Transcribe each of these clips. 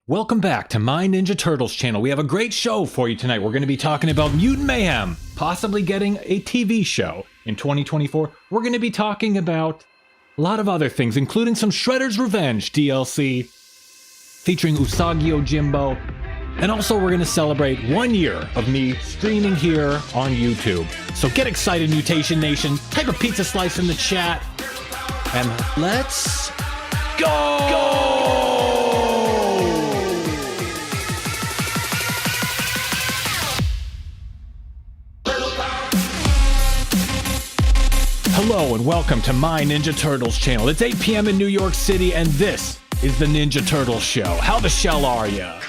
Welcome back to My Ninja Turtles channel. We have a great show for you tonight. We're going to be talking about Mutant Mayhem, possibly getting a TV show in 2024. We're going to be talking about a lot of other things, including some Shredder's Revenge DLC featuring Usagi Yojimbo. And also we're going to celebrate 1 year of me streaming here on YouTube. So get excited, Mutation Nation. Type a pizza slice in the chat. And let's go! Hello and welcome to My Ninja Turtles channel. It's 8 p.m. in New York City and this is the Ninja Turtles show. How the shell are ya?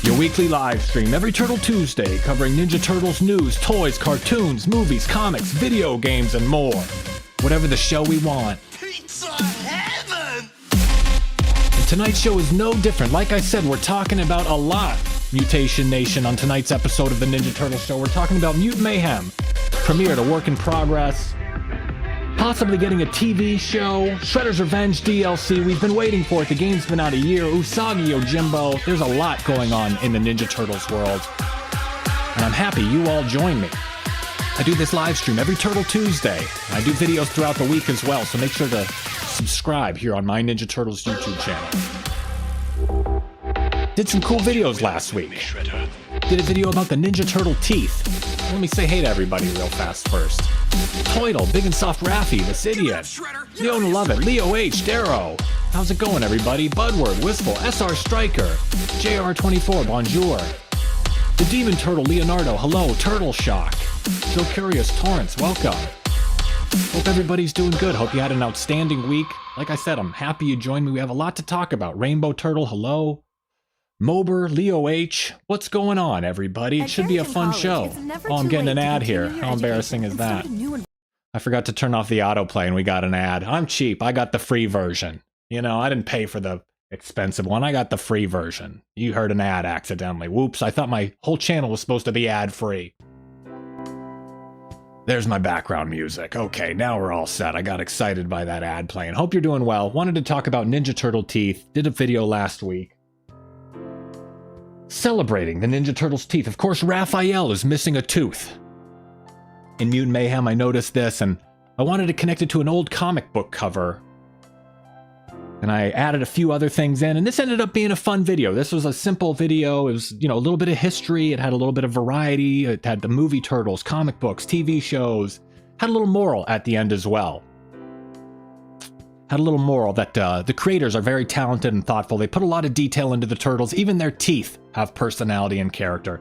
Your weekly live stream every Turtle Tuesday covering Ninja Turtles news, toys, cartoons, movies, comics, video games, and more. Whatever the show we want. Pizza heaven! And tonight's show is no different. Like I said, we're talking about a lot, Mutation Nation, on tonight's episode of the Ninja Turtles show. We're talking about Mutant Mayhem, premiered, a work in progress, possibly getting a TV show, Shredder's Revenge DLC. We've been waiting for it. The game's been out a year. Usagi Yojimbo. There's a lot going on in the Ninja Turtles world. And I'm happy you all join me. I do this live stream every Turtle Tuesday. I do videos throughout the week as well, so make sure to subscribe here on My Ninja Turtles YouTube channel. Did some cool videos last week. Did a video about the Ninja Turtle teeth. Let me say hey to everybody real fast first. Toidle, Big and Soft Raffy, Basidian, Leona Lovett, W.A.S.H, Darrow. How's it going, everybody? Budward, Wistful, SR Striker, JR24, Bonjour. The Demon Turtle, Leonardo, hello, Turtle Shock. Joe Curious, Torrance, welcome. Hope everybody's doing good. Hope you had an outstanding week. Like I said, I'm happy you joined me. We have a lot to talk about. Rainbow Turtle, hello. Mober, Leo H. What's going on, everybody? It should be a fun show. Oh, I'm getting an ad here. How embarrassing is that? I forgot to turn off the autoplay and we got an ad. I'm cheap. I got the free version. You know, I didn't pay for the expensive one. I got the free version. You heard an ad accidentally. Whoops, I thought my whole channel was supposed to be ad-free. There's my background music. Okay, now we're all set. I got excited by that ad playing. Hope you're doing well. Wanted to talk about Ninja Turtle teeth. Did a video last week celebrating the Ninja Turtles' teeth. Of course, Raphael is missing a tooth. In Mutant Mayhem, I noticed this, and I wanted to connect it to an old comic book cover. And I added a few other things in, and this ended up being a fun video. This was a simple video. It was, you know, a little bit of history. It had a little bit of variety. It had the movie Turtles, comic books, TV shows. Had a little moral at the end as well. Had a little moral that the creators are very talented and thoughtful. They put a lot of detail into the Turtles. Even their teeth have personality and character.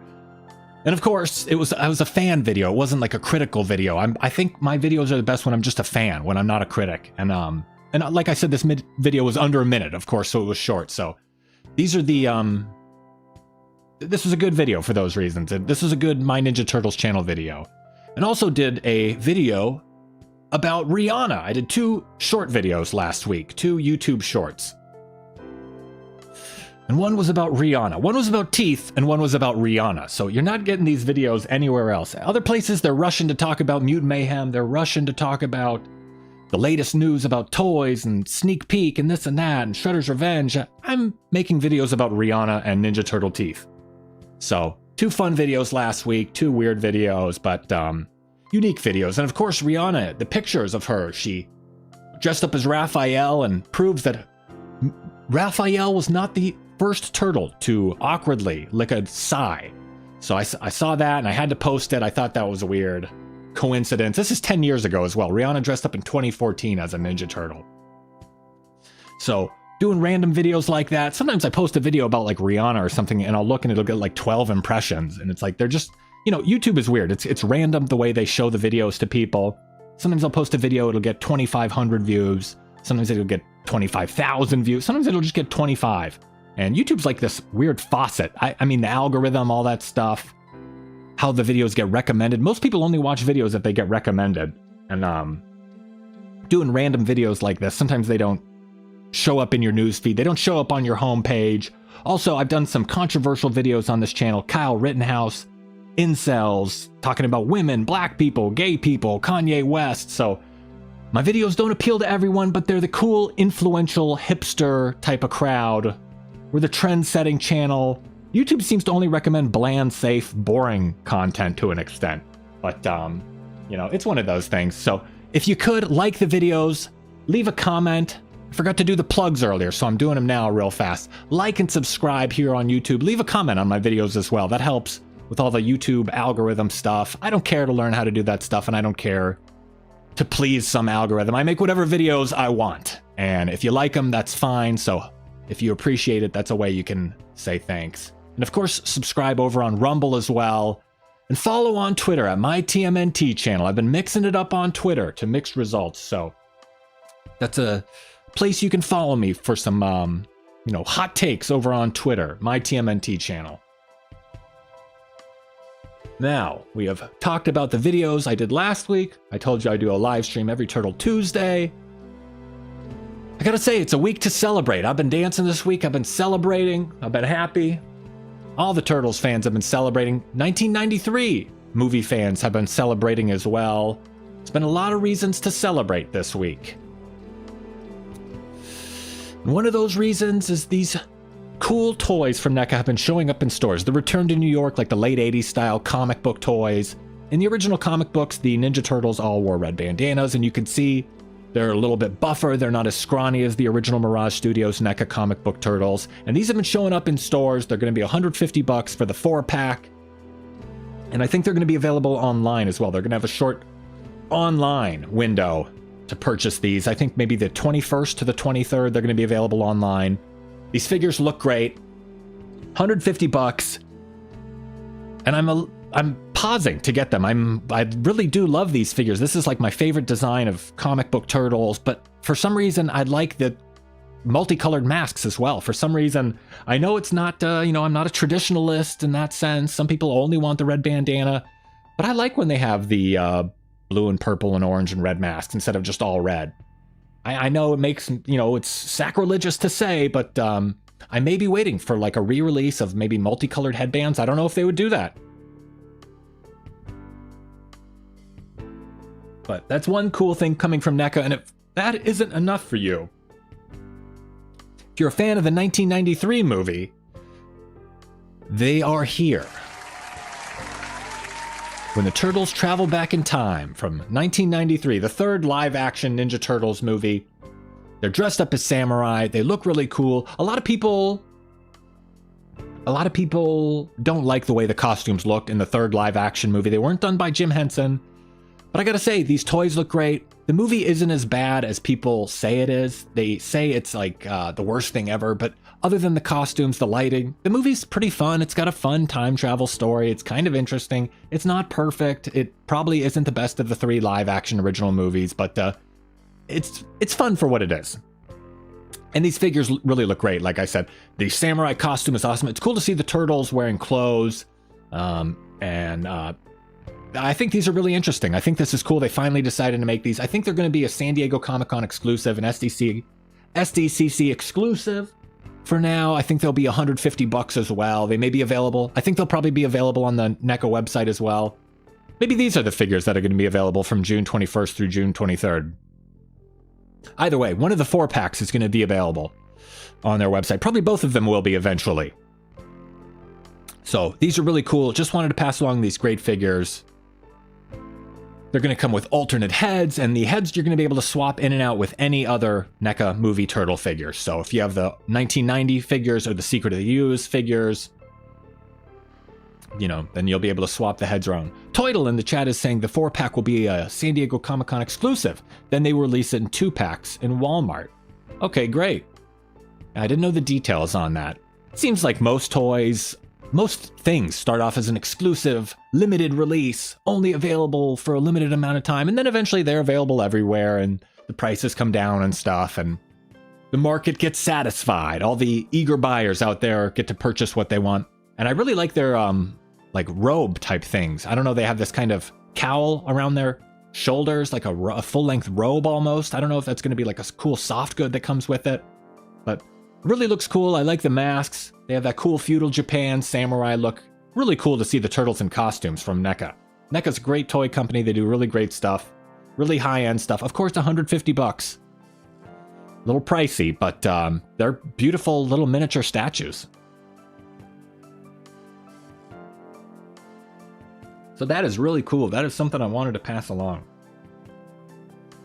And of course, I was a fan video. It wasn't like a critical video. I think my videos are the best when I'm just a fan, when I'm not a critic. And like I said, this video was under a minute, of course, so it was short. So these are the this was a good video for those reasons. This was a good My Ninja Turtles channel video. And also did a video about Rihanna. I did 2 short videos last week, 2 YouTube shorts. And one was about Rihanna. One was about teeth, and one was about Rihanna. So you're not getting these videos anywhere else. Other places, they're rushing to talk about Mutant Mayhem. They're rushing to talk about the latest news about toys and sneak peek and this and that and Shredder's Revenge. I'm making videos about Rihanna and Ninja Turtle teeth. So 2 fun videos last week, 2 weird videos, but unique videos. And of course, Rihanna, the pictures of her, she dressed up as Raphael and proves that Raphael was not the first turtle to awkwardly lick a sigh. So I saw that and I had to post it. I thought that was a weird coincidence. This is 10 years ago as well. Rihanna dressed up in 2014 as a Ninja Turtle. So doing random videos like that. Sometimes I post a video about like Rihanna or something and I'll look and it'll get like 12 impressions. And it's like, they're just, you know, YouTube is weird. It's random the way they show the videos to people. Sometimes I'll post a video, it'll get 2,500 views. Sometimes it'll get 25,000 views. Sometimes it'll just get 25. And YouTube's like this weird faucet. I mean, the algorithm, all that stuff, how the videos get recommended. Most people only watch videos if they get recommended. And doing random videos like this, sometimes they don't show up in your newsfeed. They don't show up on your homepage. Also, I've done some controversial videos on this channel. Kyle Rittenhouse, incels, talking about women, black people, gay people, Kanye West. So my videos don't appeal to everyone, but they're the cool, influential, hipster type of crowd We're the trend-setting channel. YouTube seems to only recommend bland, safe, boring content to an extent. But, you know, it's one of those things. So if you could, like the videos, leave a comment. I forgot to do the plugs earlier, so I'm doing them now real fast. Like and subscribe here on YouTube. Leave a comment on my videos as well. That helps with all the YouTube algorithm stuff. I don't care to learn how to do that stuff, and I don't care to please some algorithm. I make whatever videos I want. And if you like them, that's fine. So if you appreciate it, that's a way you can say thanks. And of course, subscribe over on Rumble as well. And follow on Twitter at my TMNT channel. I've been mixing it up on Twitter to mixed results. So that's a place you can follow me for some, you know, hot takes over on Twitter, my TMNT channel. Now, we have talked about the videos I did last week. I told you I do a live stream every Turtle Tuesday. I gotta say, it's a week to celebrate. I've been dancing this week. I've been celebrating. I've been happy. All the Turtles fans have been celebrating. 1993 movie fans have been celebrating as well. There's been a lot of reasons to celebrate this week. And one of those reasons is these cool toys from NECA have been showing up in stores. The return to New York, like the late 80s style comic book toys. In the original comic books, the Ninja Turtles all wore red bandanas, and you can see they're a little bit buffer. They're not as scrawny as the original Mirage Studios NECA comic book turtles. And these have been showing up in stores. They're going to be $150 for the 4-pack. And I think they're going to be available online as well. They're going to have a short online window to purchase these. I think maybe the 21st to the 23rd, they're going to be available online. These figures look great. $150. And I'm pausing to get them. I really do love these figures. This is like my favorite design of comic book turtles, but for some reason I like the multicolored masks as well. For some reason, I know it's not, you know, I'm not a traditionalist in that sense. Some people only want the red bandana, but I like when they have the blue and purple and orange and red masks instead of just all red. I know it makes, you know, it's sacrilegious to say, but I may be waiting for like a re-release of maybe multicolored headbands. I don't know if they would do that. But that's one cool thing coming from NECA, and if that isn't enough for you, if you're a fan of the 1993 movie, they are here. When the Turtles travel back in time from 1993, the third live-action Ninja Turtles movie, they're dressed up as samurai. They look really cool. A lot of people don't like the way the costumes looked in the third live-action movie. They weren't done by Jim Henson. But I gotta say, these toys look great. The movie isn't as bad as people say it is. They say it's like the worst thing ever, but other than the costumes, the lighting, the movie's pretty fun. It's got a fun time travel story. It's kind of interesting. It's not perfect. It probably isn't the best of the 3 live-action original movies, but it's fun for what it is. And these figures really look great. Like I said, the samurai costume is awesome. It's cool to see the Turtles wearing clothes, I think these are really interesting. I think this is cool. They finally decided to make these. I think they're going to be a San Diego Comic-Con exclusive, an SDCC exclusive. For now, I think they'll be $150 as well. They may be available. I think they'll probably be available on the NECA website as well. Maybe these are the figures that are going to be available from June 21st through June 23rd. Either way, one of the 4-packs is going to be available on their website. Probably both of them will be eventually. So these are really cool. Just wanted to pass along these great figures. They're going to come with alternate heads, and the heads you're going to be able to swap in and out with any other NECA movie turtle figures. So if you have the 1990 figures or the Secret of the Ooze figures, you know, then you'll be able to swap the heads around. Toidle in the chat is saying the 4-pack will be a San Diego Comic-Con exclusive. Then they will release it in 2-packs in Walmart. Okay, great. I didn't know the details on that. Seems like most things start off as an exclusive, limited release, only available for a limited amount of time, and then eventually they're available everywhere, and the prices come down and stuff, and the market gets satisfied. All the eager buyers out there get to purchase what they want. And I really like their, like, robe type things. I don't know, they have this kind of cowl around their shoulders, like a full-length robe almost. I don't know if that's going to be like a cool soft good that comes with it, but really looks cool. I like the masks. They have that cool feudal Japan samurai look. Really cool to see the turtles in costumes from NECA. NECA's a great toy company. They do really great stuff. Really high-end stuff. Of course, $150. A little pricey, but they're beautiful little miniature statues. So that is really cool. That is something I wanted to pass along.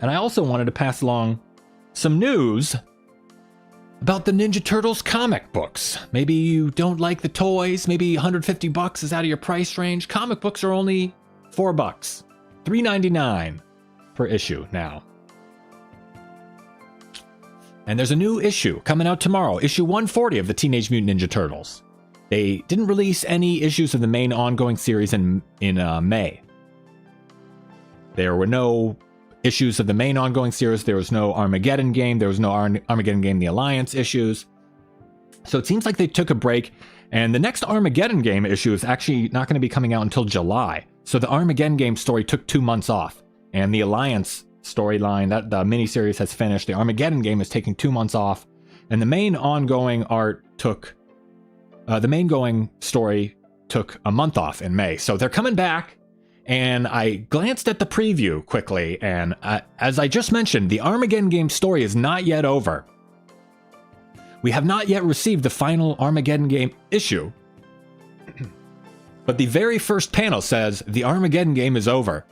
And I also wanted to pass along some news about the Ninja Turtles comic books. Maybe you don't like the toys. Maybe 150 bucks is out of your price range. Comic books are only $4, $3.99 per issue now. And there's a new issue coming out tomorrow, issue 140 of the Teenage Mutant Ninja Turtles. They didn't release any issues of the main ongoing series in May. There were no issues of the main ongoing series. There was no Armageddon game. There was no Armageddon game, the Alliance issues. So it seems like they took a break. And the next Armageddon game issue is actually not going to be coming out until July. So the Armageddon game story took 2 months off. And the Alliance storyline, that the miniseries has finished. The Armageddon game is taking 2 months off. And the main ongoing art took... the main going story took a month off in May. So they're coming back. And I glanced at the preview quickly, and as I just mentioned, the Armageddon game story is not yet over. We have not yet received the final Armageddon game issue. But the very first panel says, the Armageddon game is over.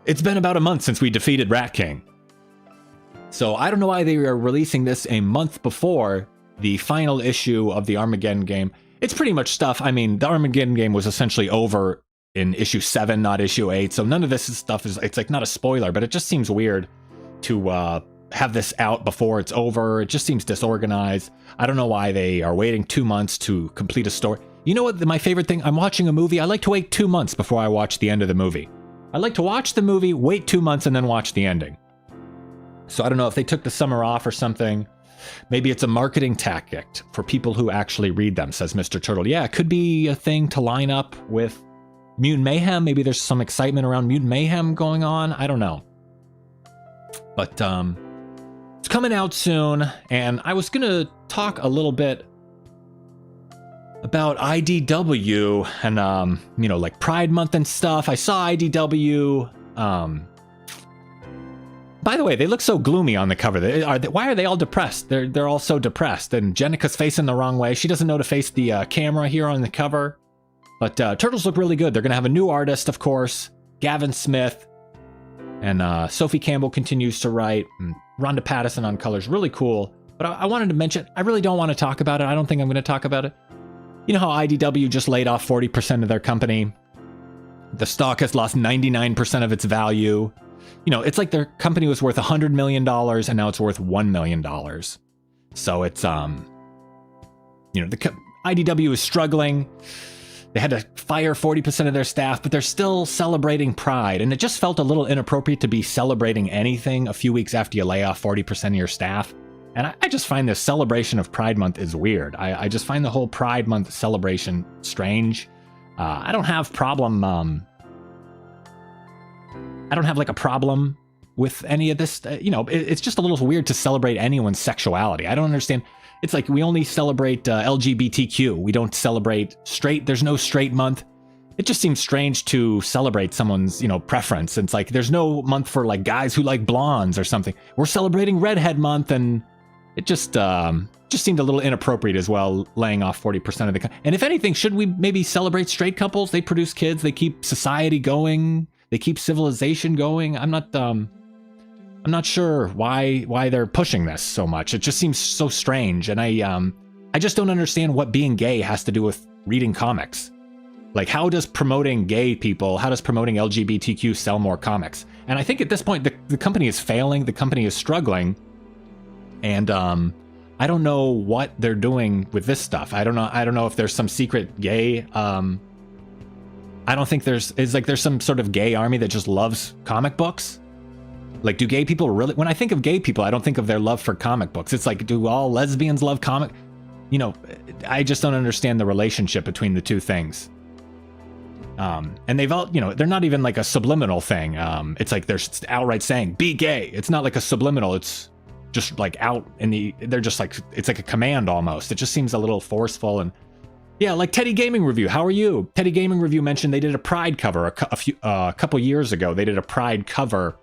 It's been about a month since we defeated Rat King. So I don't know why they are releasing this a month before the final issue of the Armageddon game. It's pretty much stuff, I mean, the Armageddon game was essentially over in issue 7, not issue 8. So none of this stuff is, it's like not a spoiler, but it just seems weird to have this out before it's over. It just seems disorganized. I don't know why they are waiting 2 months to complete a story. You know what, my favorite thing, I'm watching a movie. I like to wait 2 months before I watch the end of the movie. I like to watch the movie, wait 2 months, and then watch the ending. So I don't know if they took the summer off or something. Maybe it's a marketing tactic for people who actually read them, says Mr. Turtle. Yeah, it could be a thing to line up with Mutant Mayhem. Maybe there's some excitement around Mutant Mayhem going on. I don't know. But it's coming out soon, and I was going to talk a little bit about IDW and, you know, like Pride Month and stuff. I saw IDW. By the way, they look so gloomy on the cover. Why are they all depressed? They're all so depressed, and Jenica's facing the wrong way. She doesn't know to face the camera here on the cover. But Turtles look really good. They're going to have a new artist, of course, Gavin Smith. And Sophie Campbell continues to write. And Rhonda Pattison on colors. Really cool. But I wanted to mention, I really don't want to talk about it. I don't think I'm going to talk about it. You know how IDW just laid off 40% of their company? The stock has lost 99% of its value. You know, it's like their company was worth $100 million and now it's worth $1 million. So it's, you know, the IDW is struggling. They had to fire 40% of their staff, but they're still celebrating Pride. And it just felt a little inappropriate to be celebrating anything a few weeks after you lay off 40% of your staff. And I just find this celebration of Pride Month is weird. I just find the whole Pride Month celebration strange. I don't have problem... I don't have like a problem with any of this. You know, it's just a little weird to celebrate anyone's sexuality. I don't understand. It's like we only celebrate LGBTQ. We don't celebrate straight. There's no straight month. It just seems strange to celebrate someone's, you know, preference. It's like there's no month for like guys who like blondes or something. We're celebrating Redhead Month, and it just seemed a little inappropriate as well, laying off 40% of the. And if anything, should we maybe celebrate straight couples? They produce kids. They keep society going. They keep civilization going. I'm not sure why they're pushing this so much. It just seems so strange, and I just don't understand what being gay has to do with reading comics. Like, how does promoting gay people, how does promoting LGBTQ sell more comics? And I think at this point the company is failing, the company is struggling, and I don't know what they're doing with this stuff. I don't know if there's some secret gay. I don't think there's some sort of gay army that just loves comic books. Like, do gay people really... When I think of gay people, I don't think of their love for comic books. It's like, do all lesbians love comic... You know, I just don't understand the relationship between the two things. And they've all... You know, they're not even like a subliminal thing. It's like they're outright saying, be gay. It's not like a subliminal. It's just like out in the... They're just like... It's like a command almost. It just seems a little forceful and... Yeah, like Teddy Gaming Review. How are you? Teddy Gaming Review mentioned they did a Pride cover a couple years ago. They did a Pride cover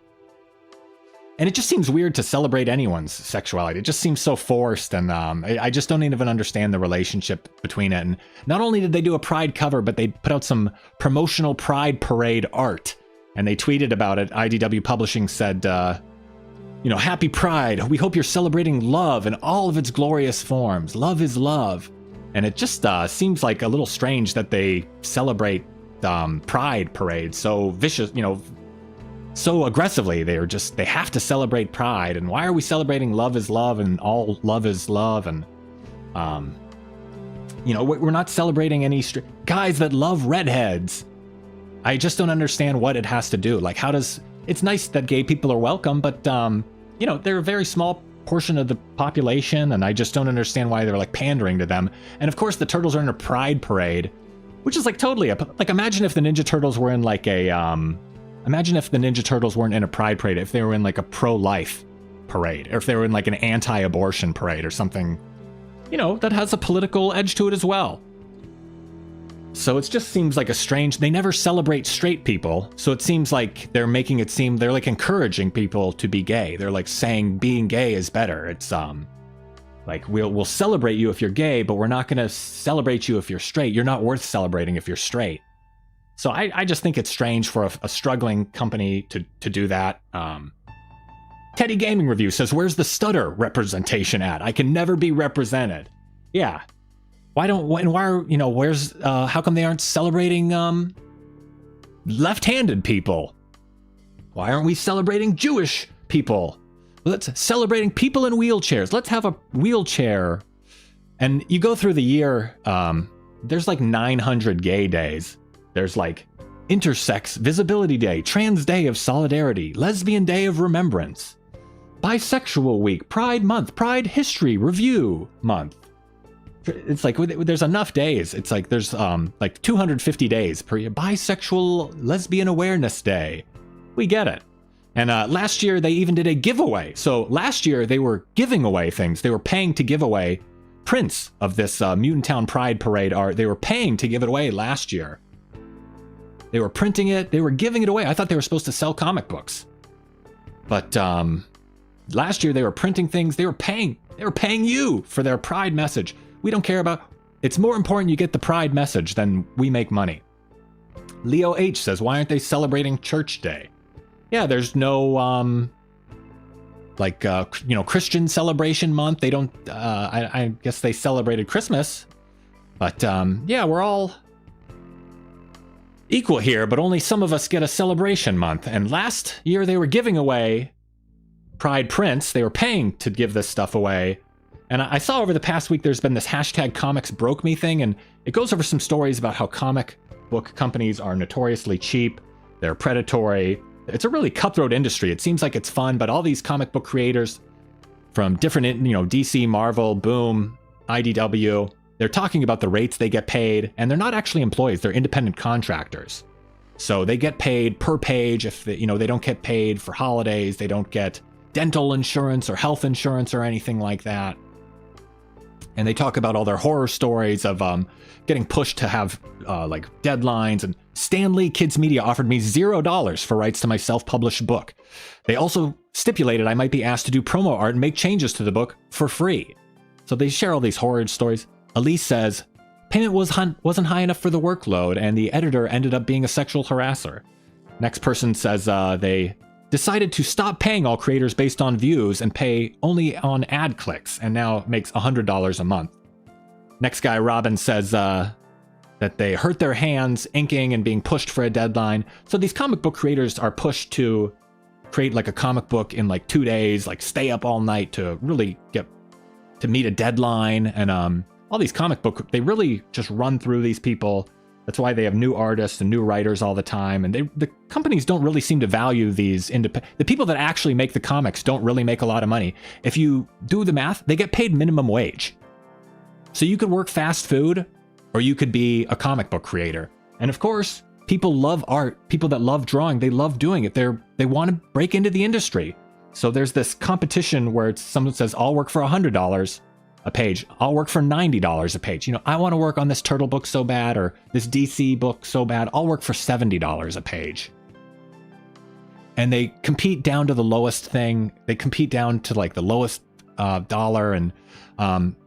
And it just seems weird to celebrate anyone's sexuality. It just seems so forced, and I just don't even understand the relationship between it. And not only did they do a Pride cover, but they put out some promotional Pride parade art, and they tweeted about it. IDW Publishing said, Happy Pride. We hope you're celebrating love in all of its glorious forms. Love is love. And it just seems like a little strange that they celebrate Pride parades so vicious, so aggressively. They have to celebrate Pride. And why are we celebrating love is love and all love is love? And, we're not celebrating any guys that love redheads. I just don't understand what it has to do. Like, it's nice that gay people are welcome, but, they're a very small portion of the population, and I just don't understand why they're like pandering to them. And of course, the Turtles are in a Pride parade, which is like totally imagine if the Ninja Turtles were in like a, imagine if the Ninja Turtles weren't in a Pride parade, if they were in like a pro-life parade, or if they were in like an anti-abortion parade or something, that has a political edge to it as well. So it just seems like they never celebrate straight people. So it seems like they're making it seem they're like encouraging people to be gay. They're like saying being gay is better. It's like we'll celebrate you if you're gay, but we're not going to celebrate you if you're straight. You're not worth celebrating if you're straight. So I just think it's strange for a struggling company to do that. Teddy Gaming Review says, "Where's the stutter representation at? I can never be represented." Yeah. Why are, where's, how come they aren't celebrating, left-handed people? Why aren't we celebrating Jewish people? Let's celebrating people in wheelchairs. Let's have a wheelchair. And you go through the year, there's like 900 gay days. There's like Intersex Visibility Day, Trans Day of Solidarity, Lesbian Day of Remembrance, Bisexual Week, Pride Month, Pride History Review Month. It's like there's enough days. It's like there's like 250 days per year. Bisexual Lesbian Awareness Day. We get it. And last year they even did a giveaway. So last year they were giving away things. They were paying to give away prints of this Mutant Town Pride Parade art. They were paying to give it away last year. They were printing it. They were giving it away. I thought they were supposed to sell comic books. But last year they were printing things. They were paying you for their Pride message. We don't care about. It's more important you get the Pride message than we make money. Leo H says, "Why aren't they celebrating Church Day?" Yeah, there's no Christian celebration month. They don't. I guess they celebrated Christmas, but we're all equal here. But only some of us get a celebration month. And last year they were giving away Pride prints. They were paying to give this stuff away. And I saw over the past week there's been this hashtag comics broke me thing, and it goes over some stories about how comic book companies are notoriously cheap, they're predatory. It's a really cutthroat industry. It seems like it's fun, but all these comic book creators from different, DC, Marvel, Boom, IDW, they're talking about the rates they get paid, and they're not actually employees, they're independent contractors. So they get paid per page. If they don't get paid for holidays, they don't get dental insurance or health insurance or anything like that. And they talk about all their horror stories of getting pushed to have like deadlines. And Stan Lee Kids Media offered me $0 for rights to my self-published book. They also stipulated I might be asked to do promo art and make changes to the book for free. So they share all these horror stories. Elise says, "Payment wasn't high enough for the workload, and the editor ended up being a sexual harasser." Next person says they decided to stop paying all creators based on views and pay only on ad clicks, and now makes $100 a month. Next guy, Robin, says that they hurt their hands inking and being pushed for a deadline. So these comic book creators are pushed to create like a comic book in like 2 days, like stay up all night to really get to meet a deadline. And all these comic book, they really just run through these people. That's why they have new artists and new writers all the time. And the companies don't really seem to value these the people that actually make the comics don't really make a lot of money. If you do the math, they get paid minimum wage. So you could work fast food, or you could be a comic book creator. And of course, people love art. People that love drawing, they love doing it. They want to break into the industry. So there's this competition where someone says, "I'll work for $100 a page. I'll work for $90 a page. I want to work on this Turtle book so bad, or this DC book so bad. I'll work for $70 a page." and they compete down to the lowest thing. They compete down to like the lowest dollar. And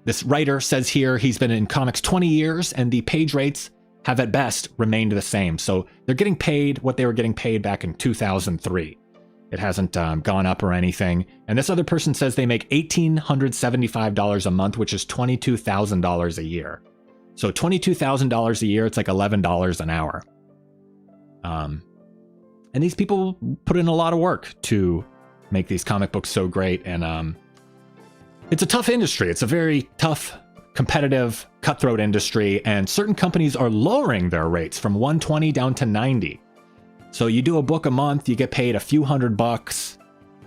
this writer says here he's been in comics 20 years and the page rates have at best remained the same. So they're getting paid what they were getting paid back in 2003. It hasn't gone up or anything. And this other person says they make $1,875 a month, which is $22,000 a year. So $22,000 a year, it's like $11 an hour. And these people put in a lot of work to make these comic books so great. And it's a tough industry. It's a very tough, competitive, cutthroat industry. And certain companies are lowering their rates from $120 down to $90. So you do a book a month, you get paid a few $100,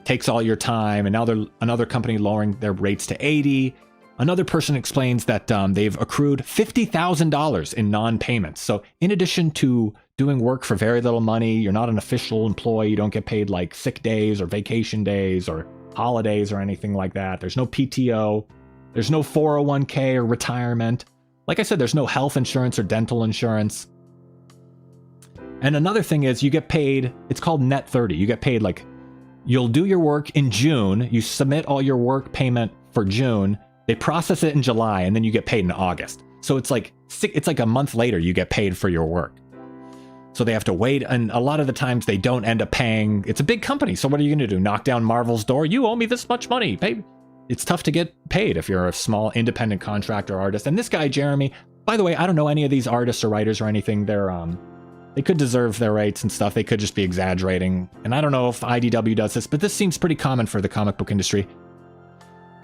takes all your time. And now another company lowering their rates to $80. Another person explains that they've accrued $50,000 in non-payments. So in addition to doing work for very little money, you're not an official employee, you don't get paid like sick days or vacation days or holidays or anything like that. There's no PTO, there's no 401k or retirement. Like I said, there's no health insurance or dental insurance. And another thing is you get paid, it's called net 30. You get paid like, you'll do your work in June, you submit all your work payment for June, they process it in July, and then you get paid in August. So it's like a month later you get paid for your work. So they have to wait, and a lot of the times they don't end up paying. It's a big company, so what are you going to do? Knock down Marvel's door? You owe me this much money, babe. It's tough to get paid if you're a small independent contractor artist. And this guy, Jeremy, by the way, I don't know any of these artists or writers or anything. They could deserve their rates and stuff. They could just be exaggerating. And I don't know if IDW does this, but this seems pretty common for the comic book industry.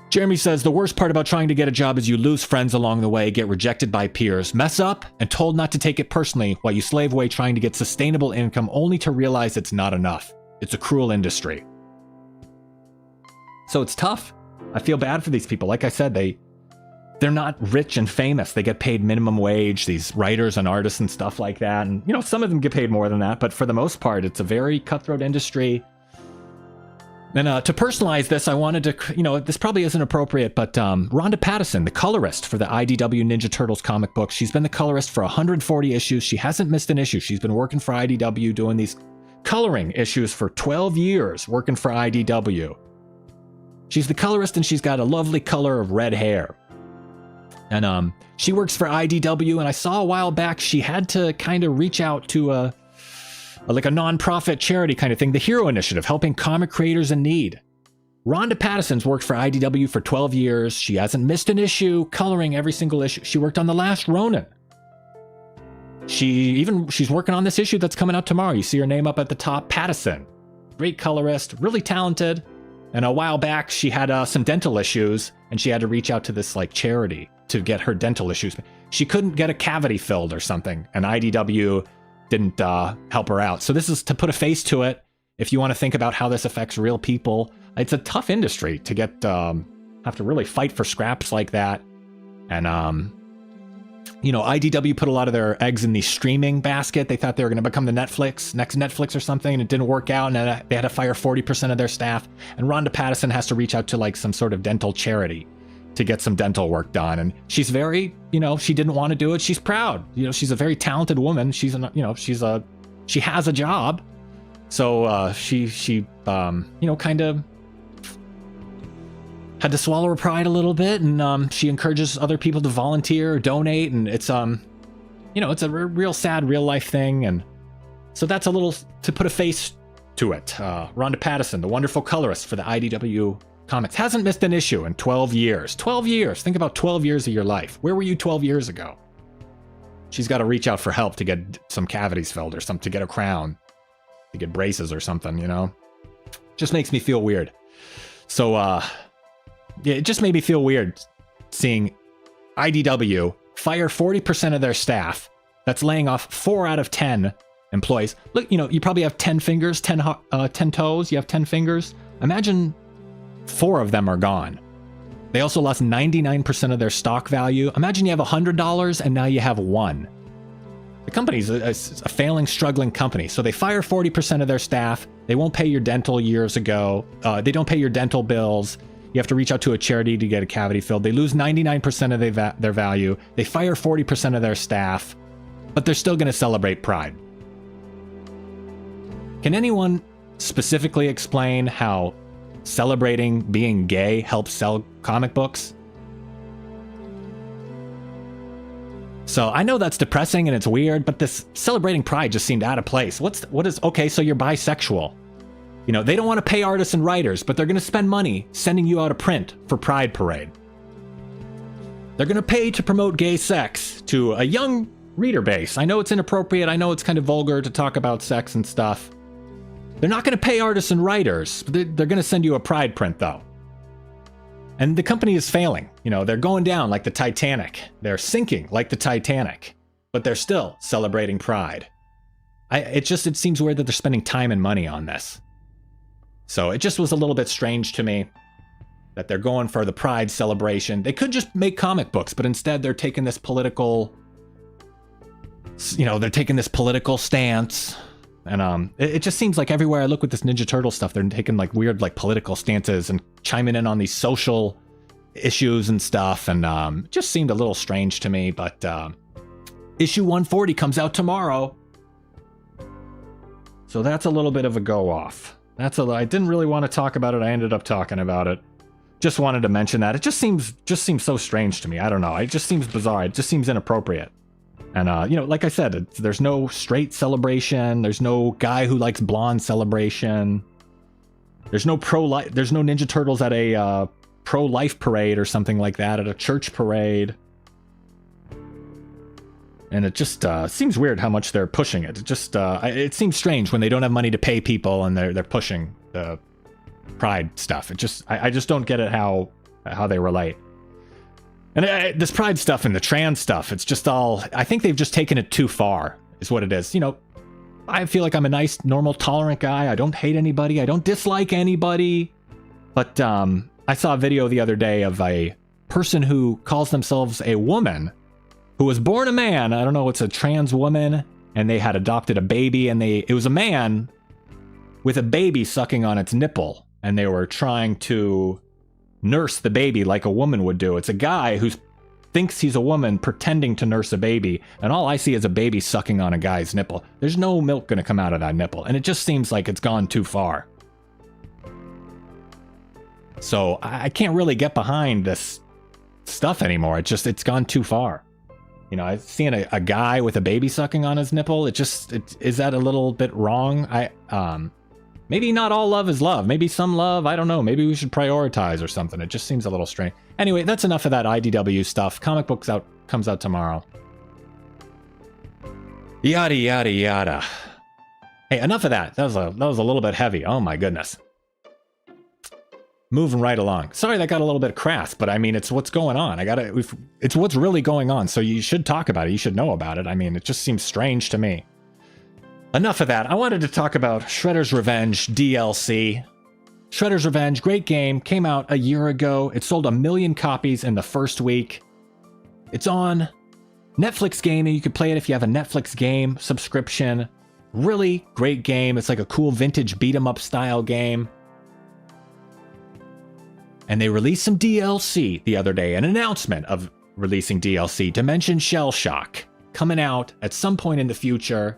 Jeremy says, the worst part about trying to get a job is you lose friends along the way, get rejected by peers, mess up, and told not to take it personally while you slave away trying to get sustainable income only to realize it's not enough. It's a cruel industry. So it's tough. I feel bad for these people. Like I said, they're not rich and famous. They get paid minimum wage, these writers and artists and stuff like that. And, you know, some of them get paid more than that, but for the most part, it's a very cutthroat industry. And to personalize this, I wanted to, you know, this probably isn't appropriate, but Rhonda Pattison, the colorist for the IDW Ninja Turtles comic book, she's been the colorist for 140 issues. She hasn't missed an issue. She's been working for IDW doing these coloring issues for 12 years, working for IDW. She's the colorist and she's got a lovely color of red hair. And she works for IDW, and I saw a while back she had to kind of reach out to a nonprofit charity kind of thing, the Hero Initiative, helping comic creators in need. Rhonda Pattison's worked for IDW for 12 years. She hasn't missed an issue, coloring every single issue. She worked on The Last Ronin. She's working on this issue that's coming out tomorrow. You see her name up at the top, Pattison. Great colorist, really talented. And a while back, she had some dental issues, and she had to reach out to this like charity to get her dental issues. She couldn't get a cavity filled or something, and IDW didn't help her out. So this is to put a face to it. If you want to think about how this affects real people, it's a tough industry to get, have to really fight for scraps like that. And, you know, IDW put a lot of their eggs in the streaming basket. They thought they were going to become the next Netflix or something, and it didn't work out. And they had to fire 40% of their staff. And Rhonda Pattison has to reach out to like some sort of dental charity to get some dental work done. And she's very, you know, she didn't want to do it. She's proud. You know, she's a very talented woman. She has a job. So she you know, kind of had to swallow her pride a little bit. And she encourages other people to volunteer or donate. And it's, you know, it's a real sad real life thing. And so that's a little to put a face to it. Rhonda Pattison, the wonderful colorist for the IDW Comics, hasn't missed an issue in 12 years. 12 years. Think about 12 years of your life. Where were you 12 years ago? She's got to reach out for help to get some cavities filled or something, to get a crown, to get braces or something, you know? Just makes me feel weird. So, yeah, it just made me feel weird seeing IDW fire 40% of their staff. That's laying off 4 out of 10 employees. Look, you know, you probably have 10 fingers, 10 toes, you have 10 fingers. Imagine 4 of them are gone. They also lost 99% of their stock value. Imagine you have $100 and now you have 1. The company's a failing, struggling company. So they fire 40% of their staff. They won't pay your dental years ago. They don't pay your dental bills. You have to reach out to a charity to get a cavity filled. They lose 99% of their value. They fire 40% of their staff, but they're still going to celebrate Pride. Can anyone specifically explain how celebrating being gay helps sell comic books. So I know that's depressing and it's weird, but this celebrating pride just seemed out of place. Okay, so you're bisexual. You know, they don't want to pay artists and writers, but they're going to spend money sending you out a print for Pride Parade. They're going to pay to promote gay sex to a young reader base. I know it's inappropriate. I know it's kind of vulgar to talk about sex and stuff. They're not going to pay artists and writers. They're going to send you a Pride print, though. And the company is failing. You know, they're going down like the Titanic. They're sinking like the Titanic. But they're still celebrating Pride. It seems weird that they're spending time and money on this. So it just was a little bit strange to me that they're going for the Pride celebration. They could just make comic books, but instead they're taking this political, stance. And it just seems like everywhere I look with this Ninja Turtle stuff, they're taking like weird like political stances and chiming in on these social issues and stuff. And it just seemed a little strange to me. But issue 140 comes out tomorrow. So that's a little bit of a go off. I didn't really want to talk about it. I ended up talking about it. Just wanted to mention that. It just seems so strange to me. I don't know. It just seems bizarre. It just seems inappropriate. And, you know, like I said, there's no straight celebration. There's no guy who likes blonde celebration. There's no Ninja Turtles at a pro-life parade or something like that, at a church parade. And it just seems weird how much they're pushing it. It seems strange when they don't have money to pay people and they're pushing the Pride stuff. I just don't get it how they relate. And this Pride stuff and the trans stuff, it's just all, I think they've just taken it too far, is what it is. You know, I feel like I'm a nice, normal, tolerant guy. I don't hate anybody. I don't dislike anybody. But I saw a video the other day of a person who calls themselves a woman who was born a man. I don't know, it's a trans woman, and they had adopted a baby, and it was a man with a baby sucking on its nipple, and they were trying to nurse the baby like a woman would do. It's a guy who thinks he's a woman pretending to nurse a baby, and all I see is a baby sucking on a guy's nipple. There's no milk going to come out of that nipple, and it just seems like it's gone too far. So I can't really get behind this stuff anymore. It's gone too far. You know, I've seen a guy with a baby sucking on his nipple. Is that a little bit wrong? Maybe not all love is love. Maybe some love, I don't know. Maybe we should prioritize or something. It just seems a little strange. Anyway, that's enough of that IDW stuff. Comic books comes out tomorrow. Yada, yada, yada. Hey, enough of that. That was a little bit heavy. Oh my goodness. Moving right along. Sorry that got a little bit crass, but I mean, it's what's going on. It's what's really going on, so you should talk about it. You should know about it. I mean, it just seems strange to me. Enough of that. I wanted to talk about Shredder's Revenge DLC. Shredder's Revenge, great game, came out a year ago. It sold 1 million copies in the first week. It's on Netflix Gaming. You can play it if you have a Netflix game subscription. Really great game. It's like a cool vintage beat 'em up style game. And they released some DLC the other day, an announcement of releasing DLC, Dimension Shell Shock, coming out at some point in the future.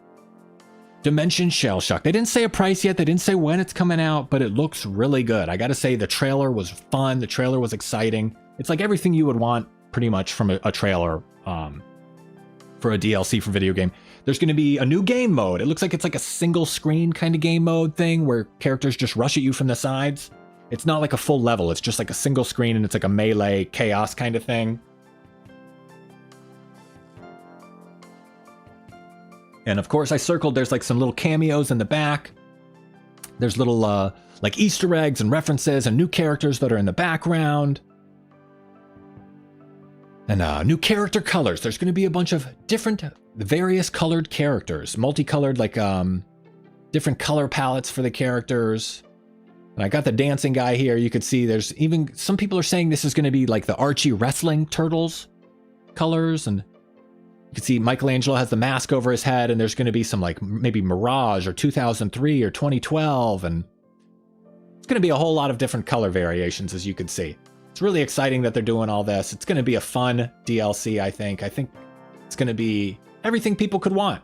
Dimension Shell Shock. They didn't say a price yet. They didn't say when it's coming out, but it looks really good. I gotta say, the trailer was fun. The trailer was exciting. It's like everything you would want pretty much from a trailer for a DLC for video game. There's gonna be a new game mode. It looks like it's like a single screen kind of game mode thing where characters just rush at you from the sides. It's not like a full level. It's just like a single screen and it's like a melee chaos kind of thing. And of course I circled, there's like some little cameos in the back. There's little like Easter eggs and references and new characters that are in the background. And new character colors. There's going to be a bunch of different, various colored characters. Multicolored, like different color palettes for the characters. And I got the dancing guy here. You could see there's even, some people are saying this is going to be like the Archie wrestling Turtles colors. And you can see Michelangelo has the mask over his head, and there's going to be some like maybe Mirage or 2003 or 2012. And it's going to be a whole lot of different color variations, as you can see. It's really exciting that they're doing all this. It's going to be a fun DLC, I think. I think it's going to be everything people could want.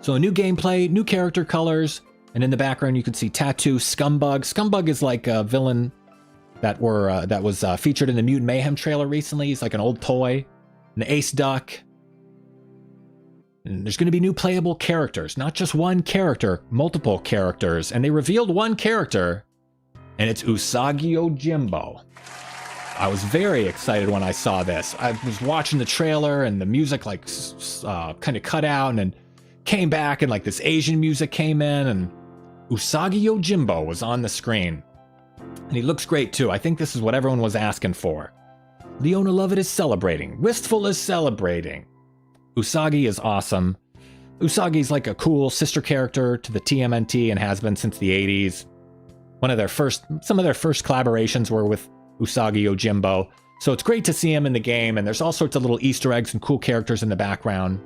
So a new gameplay, new character colors, And in the background, you can see Tattoo, Scumbug. Scumbug is like a villain that was featured in the Mutant Mayhem trailer recently. He's like an old toy. An Ace Duck. And there's going to be new playable characters. Not just one character, multiple characters. And they revealed one character, and it's Usagi Yojimbo. I was very excited when I saw this. I was watching the trailer, and the music like kind of cut out, and came back, and like this Asian music came in, and Usagi Yojimbo was on the screen. And he looks great too. I think this is what everyone was asking for. Leona Lovett is celebrating. Wistful is celebrating. Usagi is awesome. Usagi's like a cool sister character to the TMNT and has been since the 80s. Some of their first collaborations were with Usagi Yojimbo. So it's great to see him in the game, and there's all sorts of little Easter eggs and cool characters in the background.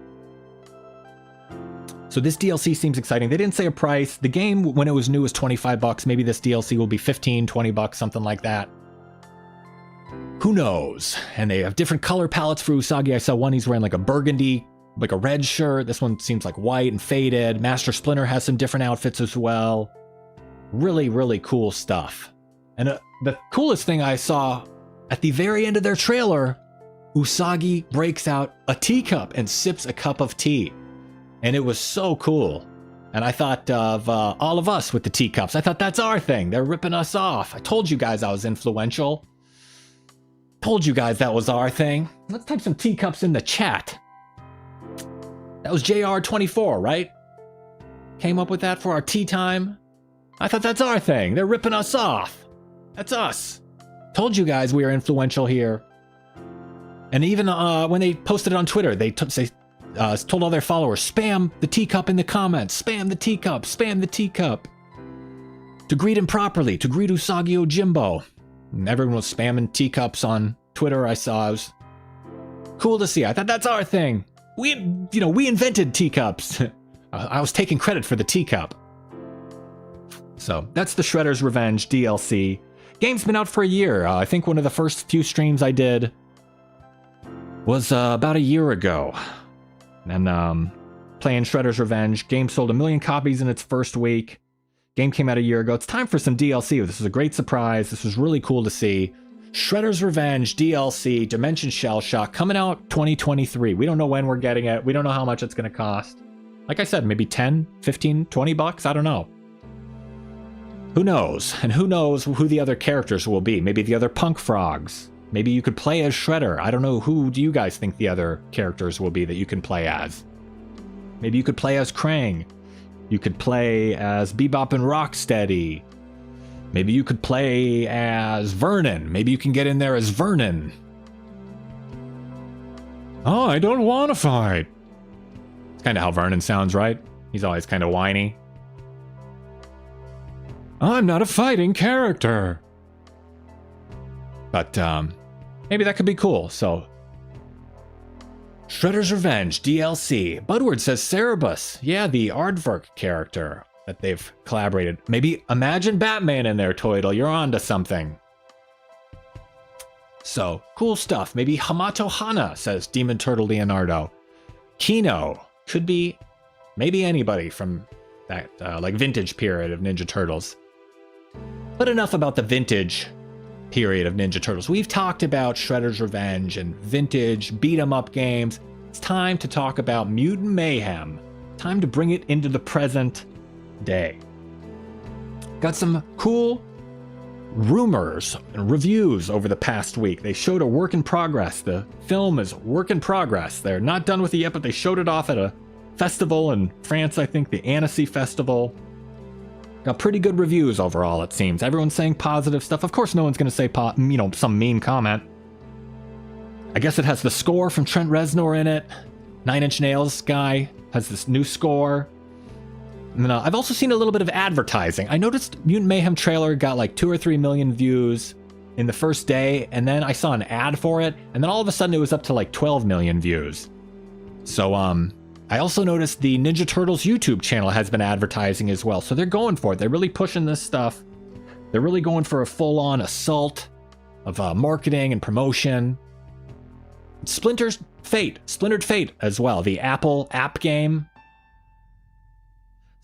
So this DLC seems exciting. They didn't say a price. The game, when it was new, was $25. Maybe this DLC will be $15, $20, something like that. Who knows? And they have different color palettes for Usagi. I saw one, he's wearing like a burgundy, like a red shirt. This one seems like white and faded. Master Splinter has some different outfits as well. Really, really cool stuff. And the coolest thing I saw at the very end of their trailer, Usagi breaks out a teacup and sips a cup of tea. And it was so cool. And I thought of all of us with the teacups. I thought that's our thing. They're ripping us off. I told you guys I was influential. Told you guys that was our thing. Let's type some teacups in the chat. That was JR24, right? Came up with that for our tea time. I thought that's our thing. They're ripping us off. That's us. Told you guys we are influential here. And even when they posted it on Twitter, they told all their followers, spam the teacup in the comments. Spam the teacup. Spam the teacup. To greet him properly. To greet Usagi Yojimbo. And everyone was spamming teacups on Twitter. I saw. It was cool to see. I thought that's our thing. We invented teacups. I was taking credit for the teacup. So that's the Shredder's Revenge DLC. Game's been out for a year. I think one of the first few streams I did was about a year ago. And playing Shredder's Revenge. Game sold 1 million copies in its first week. Game came out a year ago. It's time for some DLC. This was a great surprise. This was really cool to see. Shredder's Revenge DLC, Dimension Shell Shock, coming out 2023. We don't know when we're getting it. We don't know how much it's going to cost. Like I said, maybe 10, 15, 20 bucks? I don't know. Who knows? And who knows who the other characters will be? Maybe the other Punk Frogs. Maybe you could play as Shredder. I don't know. Who do you guys think the other characters will be that you can play as? Maybe you could play as Krang. You could play as Bebop and Rocksteady. Maybe you could play as Vernon. Maybe you can get in there as Vernon. Oh, I don't want to fight. It's kind of how Vernon sounds, right? He's always kind of whiny. I'm not a fighting character. But maybe that could be cool, so... Shredder's Revenge DLC. Budward says Cerebus. Yeah, the Aardvark character that they've collaborated. Maybe imagine Batman in there, Toidle. You're onto something. So, cool stuff. Maybe Hamato Hana, says Demon Turtle Leonardo. Kino. Could be maybe anybody from that like vintage period of Ninja Turtles. But enough about the vintage period of Ninja Turtles. We've talked about Shredder's Revenge and vintage beat-em-up games. It's time to talk about Mutant Mayhem. Time to bring it into the present day. Got some cool rumors and reviews over the past week. They showed a work in progress. The film is work in progress. They're not done with it yet, but they showed it off at a festival in France, I think, the Annecy Festival. Got pretty good reviews overall, it seems. Everyone's saying positive stuff. Of course, no one's going to say, some mean comment. I guess it has the score from Trent Reznor in it. 9 Inch Nails guy has this new score. And then, I've also seen a little bit of advertising. I noticed Mutant Mayhem trailer got like 2 or 3 million views in the first day, and then I saw an ad for it, and then all of a sudden it was up to like 12 million views. So, I also noticed the Ninja Turtles YouTube channel has been advertising as well, so they're going for it. They're really pushing this stuff. They're really going for a full-on assault of marketing and promotion. Splintered Fate as well, the Apple app game.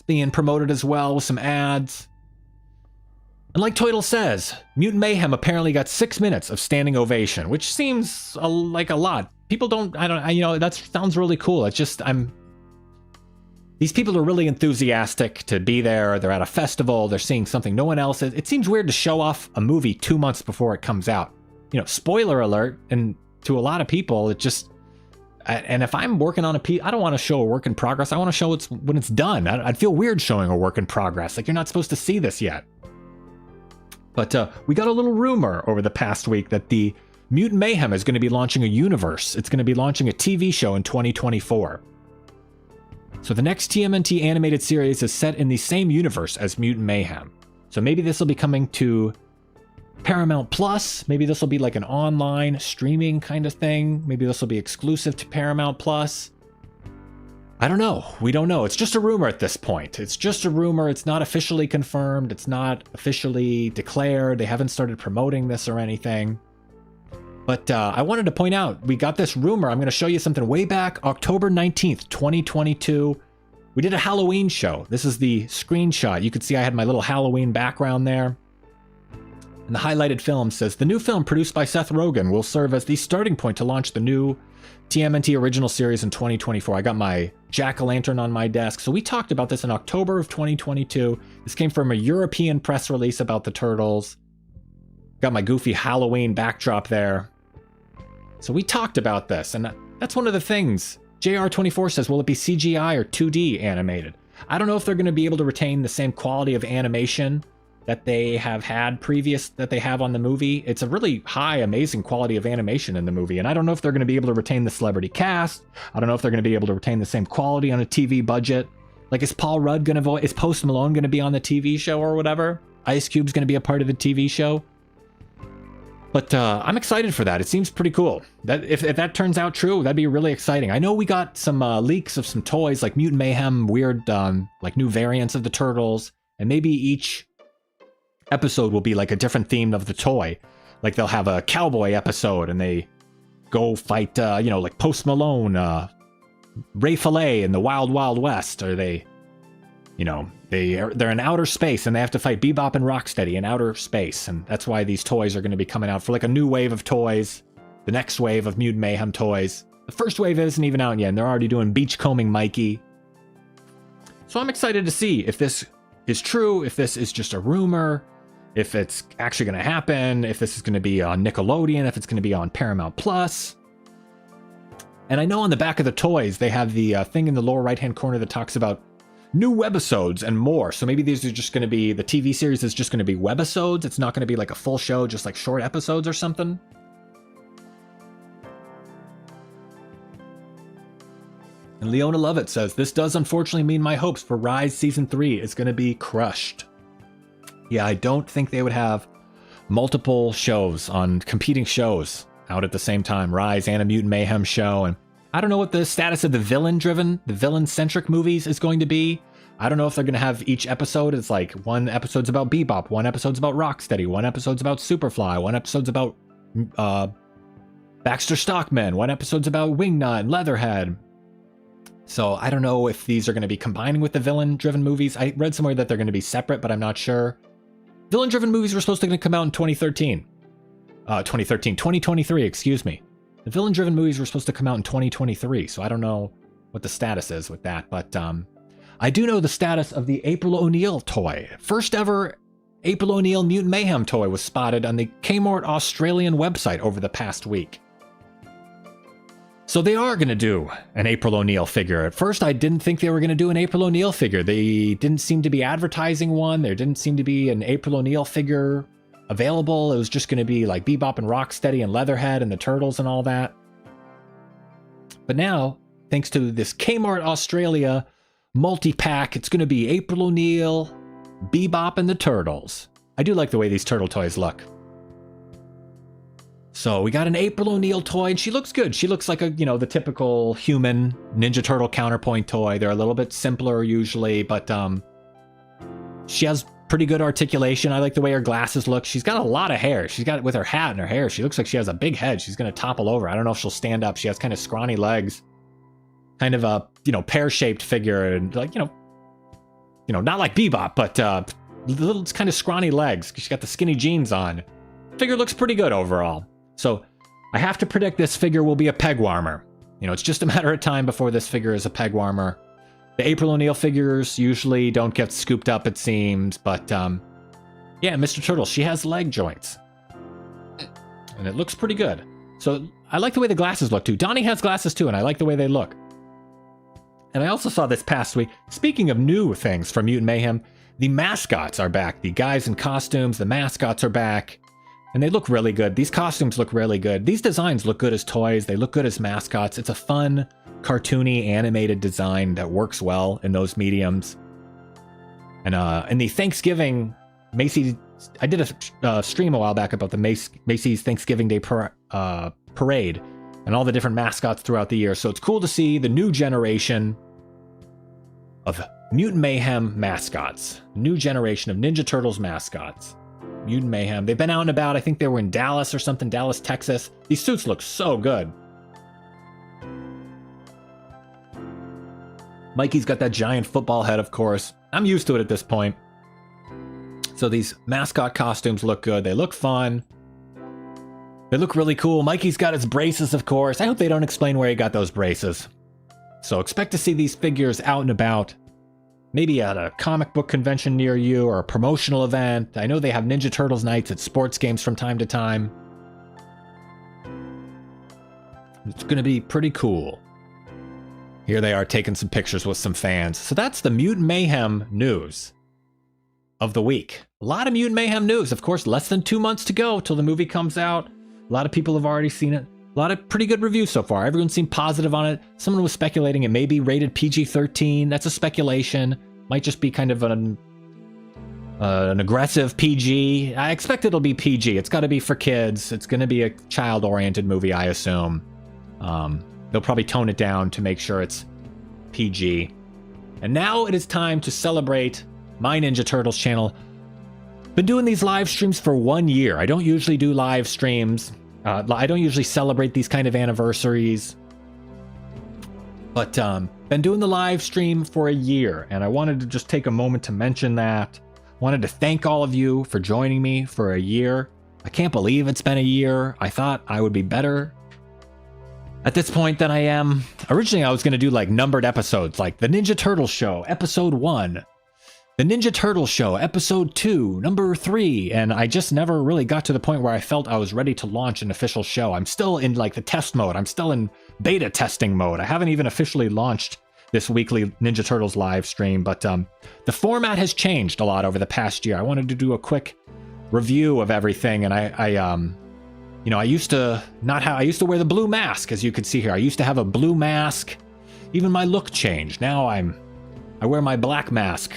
It's being promoted as well with some ads. And like Toidle says, Mutant Mayhem apparently got 6 minutes of standing ovation, which seems like a lot. People don't, that sounds really cool. It's just, these people are really enthusiastic to be there. They're at a festival. They're seeing something no one else is. It seems weird to show off a movie 2 months before it comes out. Spoiler alert. And to a lot of people, it just, and if I'm working on I don't want to show a work in progress. I want to show it's when it's done. I'd feel weird showing a work in progress. Like, you're not supposed to see this yet. But we got a little rumor over the past week that the Mutant Mayhem is going to be launching a universe. It's going to be launching a TV show in 2024. So the next TMNT animated series is set in the same universe as Mutant Mayhem. So maybe this will be coming to Paramount Plus. Maybe this will be like an online streaming kind of thing. Maybe this will be exclusive to Paramount Plus. I don't know. We don't know. It's just a rumor at this point. It's just a rumor. It's not officially confirmed. It's not officially declared. They haven't started promoting this or anything. But I wanted to point out, we got this rumor. I'm going to show you something way back, October 19th, 2022. We did a Halloween show. This is the screenshot. You could see I had my little Halloween background there. And the highlighted film says, the new film produced by Seth Rogen will serve as the starting point to launch the new TMNT original series in 2024. I got my jack-o'-lantern on my desk. So we talked about this in October of 2022. This came from a European press release about the Turtles. Got my goofy Halloween backdrop there. So we talked about this, and that's one of the things. JR24 says, will it be CGI or 2D animated? I don't know if they're going to be able to retain the same quality of animation that they have had that they have on the movie. It's a really high, amazing quality of animation in the movie, and I don't know if they're going to be able to retain the celebrity cast. I don't know if they're going to be able to retain the same quality on a TV budget. Like, is Paul Rudd going to is Post Malone going to be on the TV show or whatever? Ice Cube's going to be a part of the TV show? But I'm excited for that. It seems pretty cool. That if that turns out true, that'd be really exciting. I know we got some leaks of some toys like Mutant Mayhem, weird like new variants of the Turtles, and maybe each episode will be like a different theme of the toy. Like they'll have a cowboy episode and they go fight, like Post Malone, Ray Fillet in the Wild Wild West, or they're in outer space and they have to fight Bebop and Rocksteady in outer space, and that's why these toys are going to be coming out for like a new wave of toys, the next wave of Mutant Mayhem toys. The first wave isn't even out yet, and they're already doing Beachcombing Mikey. So I'm excited to see if this is true, if this is just a rumor, if it's actually going to happen, if this is going to be on Nickelodeon, if it's going to be on Paramount Plus. And I know on the back of the toys, they have the thing in the lower right-hand corner that talks about new webisodes and more. So maybe these are just going to be, the TV series is just going to be webisodes. It's not going to be like a full show, just like short episodes or something. And Leona Lovett says, this does unfortunately mean my hopes for Rise Season 3 is going to be crushed. Yeah, I don't think they would have multiple shows on competing shows out at the same time. Rise and a Mutant Mayhem show. And I don't know what the status of the villain-centric movies is going to be. I don't know if they're going to have each episode. It's like one episode's about Bebop, one episode's about Rocksteady, one episode's about Superfly, one episode's about Baxter Stockman, one episode's about Wingnut and Leatherhead. So I don't know if these are going to be combining with the villain-driven movies. I read somewhere that they're going to be separate, but I'm not sure. Villain-driven movies were supposed to come out in 2023, excuse me. The villain-driven movies were supposed to come out in 2023, so I don't know what the status is with that, but I do know the status of the April O'Neil toy. First ever April O'Neil Mutant Mayhem toy was spotted on the Kmart Australian website over the past week. So they are going to do an April O'Neil figure. At first, I didn't think they were going to do an April O'Neil figure. They didn't seem to be advertising one. There didn't seem to be an April O'Neil figure available. It was just going to be like Bebop and Rocksteady and Leatherhead and the Turtles and all that. But now, thanks to this Kmart Australia multi-pack, it's going to be April O'Neil, Bebop, and the Turtles. I do like the way these turtle toys look. So we got an April O'Neil toy, and she looks good. She looks like the typical human Ninja Turtle counterpoint toy. They're a little bit simpler usually, but she has pretty good articulation. I like the way her glasses look. She's got a lot of hair. She's got it with her hat and her hair. She looks like she has a big head. She's going to topple over. I don't know if she'll stand up. She has kind of scrawny legs, kind of a, pear-shaped figure, and not like Bebop, but little kind of scrawny legs. She's got the skinny jeans on. Figure looks pretty good overall. So I have to predict this figure will be a peg warmer. It's just a matter of time before this figure is a peg warmer. The April O'Neil figures usually don't get scooped up, it seems, but yeah, Mr. Turtle, she has leg joints. And it looks pretty good. So I like the way the glasses look too. Donnie has glasses too, and I like the way they look. And I also saw this past week, speaking of new things from Mutant Mayhem, the mascots are back. The guys in costumes, the mascots are back. And they look really good. These costumes look really good. These designs look good as toys. They look good as mascots. It's a fun, cartoony, animated design that works well in those mediums. And in the Thanksgiving Macy's, I did a stream a while back about the Macy's Thanksgiving Day parade and all the different mascots throughout the year. So it's cool to see the new generation of Mutant Mayhem mascots. New generation of Ninja Turtles mascots. Mutant Mayhem. They've been out and about. I think they were in Dallas or something, Dallas, Texas. These suits look so good. Mikey's got that giant football head, of course. I'm used to it at this point. So these mascot costumes look good. They look fun. They look really cool. Mikey's got his braces, of course. I hope they don't explain where he got those braces. So expect to see these figures out and about. Maybe at a comic book convention near you or a promotional event. I know they have Ninja Turtles nights at sports games from time to time. It's going to be pretty cool. Here they are taking some pictures with some fans. So that's the Mutant Mayhem news of the week. A lot of Mutant Mayhem news. Of course, less than 2 months to go till the movie comes out. A lot of people have already seen it. A lot of pretty good reviews so far. Everyone seemed positive on it. Someone was speculating it may be rated PG-13. That's a speculation. Might just be kind of an aggressive PG. I expect it'll be PG. It's got to be for kids. It's going to be a child-oriented movie, I assume. They'll probably tone it down to make sure it's PG. And now it is time to celebrate my Ninja Turtles channel. Been doing these live streams for 1 year. I don't usually do live streams. I don't usually celebrate these kind of anniversaries. But been doing the live stream for a year, and I wanted to just take a moment to mention that. Wanted to thank all of you for joining me for a year. I can't believe it's been a year. I thought I would be better at this point than I am. Originally, I was going to do like numbered episodes, like the Ninja Turtles Show, episode 1. The Ninja Turtles Show, episode 2, number 3, and I just never really got to the point where I felt I was ready to launch an official show. I'm still in like the test mode. I'm still in beta testing mode. I haven't even officially launched this weekly Ninja Turtles live stream, but the format has changed a lot over the past year. I wanted to do a quick review of everything, and I used to wear the blue mask, as you can see here. I used to have a blue mask. Even my look changed. Now I wear my black mask.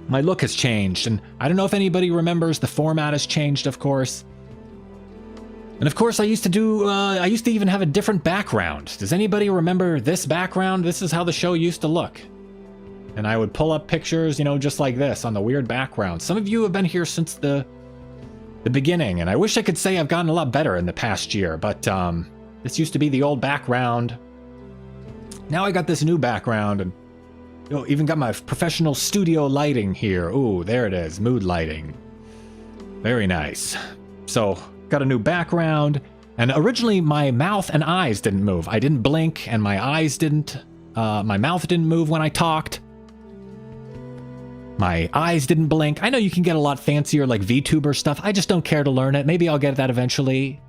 My look has changed, and I don't know if anybody remembers, the format has changed, of course. And of course, I used to even have a different background. Does anybody remember this background? This is how the show used to look. And I would pull up pictures, just like this on the weird background. Some of you have been here since the beginning, and I wish I could say I've gotten a lot better in the past year, but this used to be the old background. Now I got this new background, and even got my professional studio lighting here. Ooh, there it is, mood lighting. Very nice. So, got a new background, and originally my mouth and eyes didn't move. I didn't blink, and my eyes didn't, my mouth didn't move when I talked. My eyes didn't blink. I know you can get a lot fancier, like VTuber stuff. I just don't care to learn it. Maybe I'll get that eventually.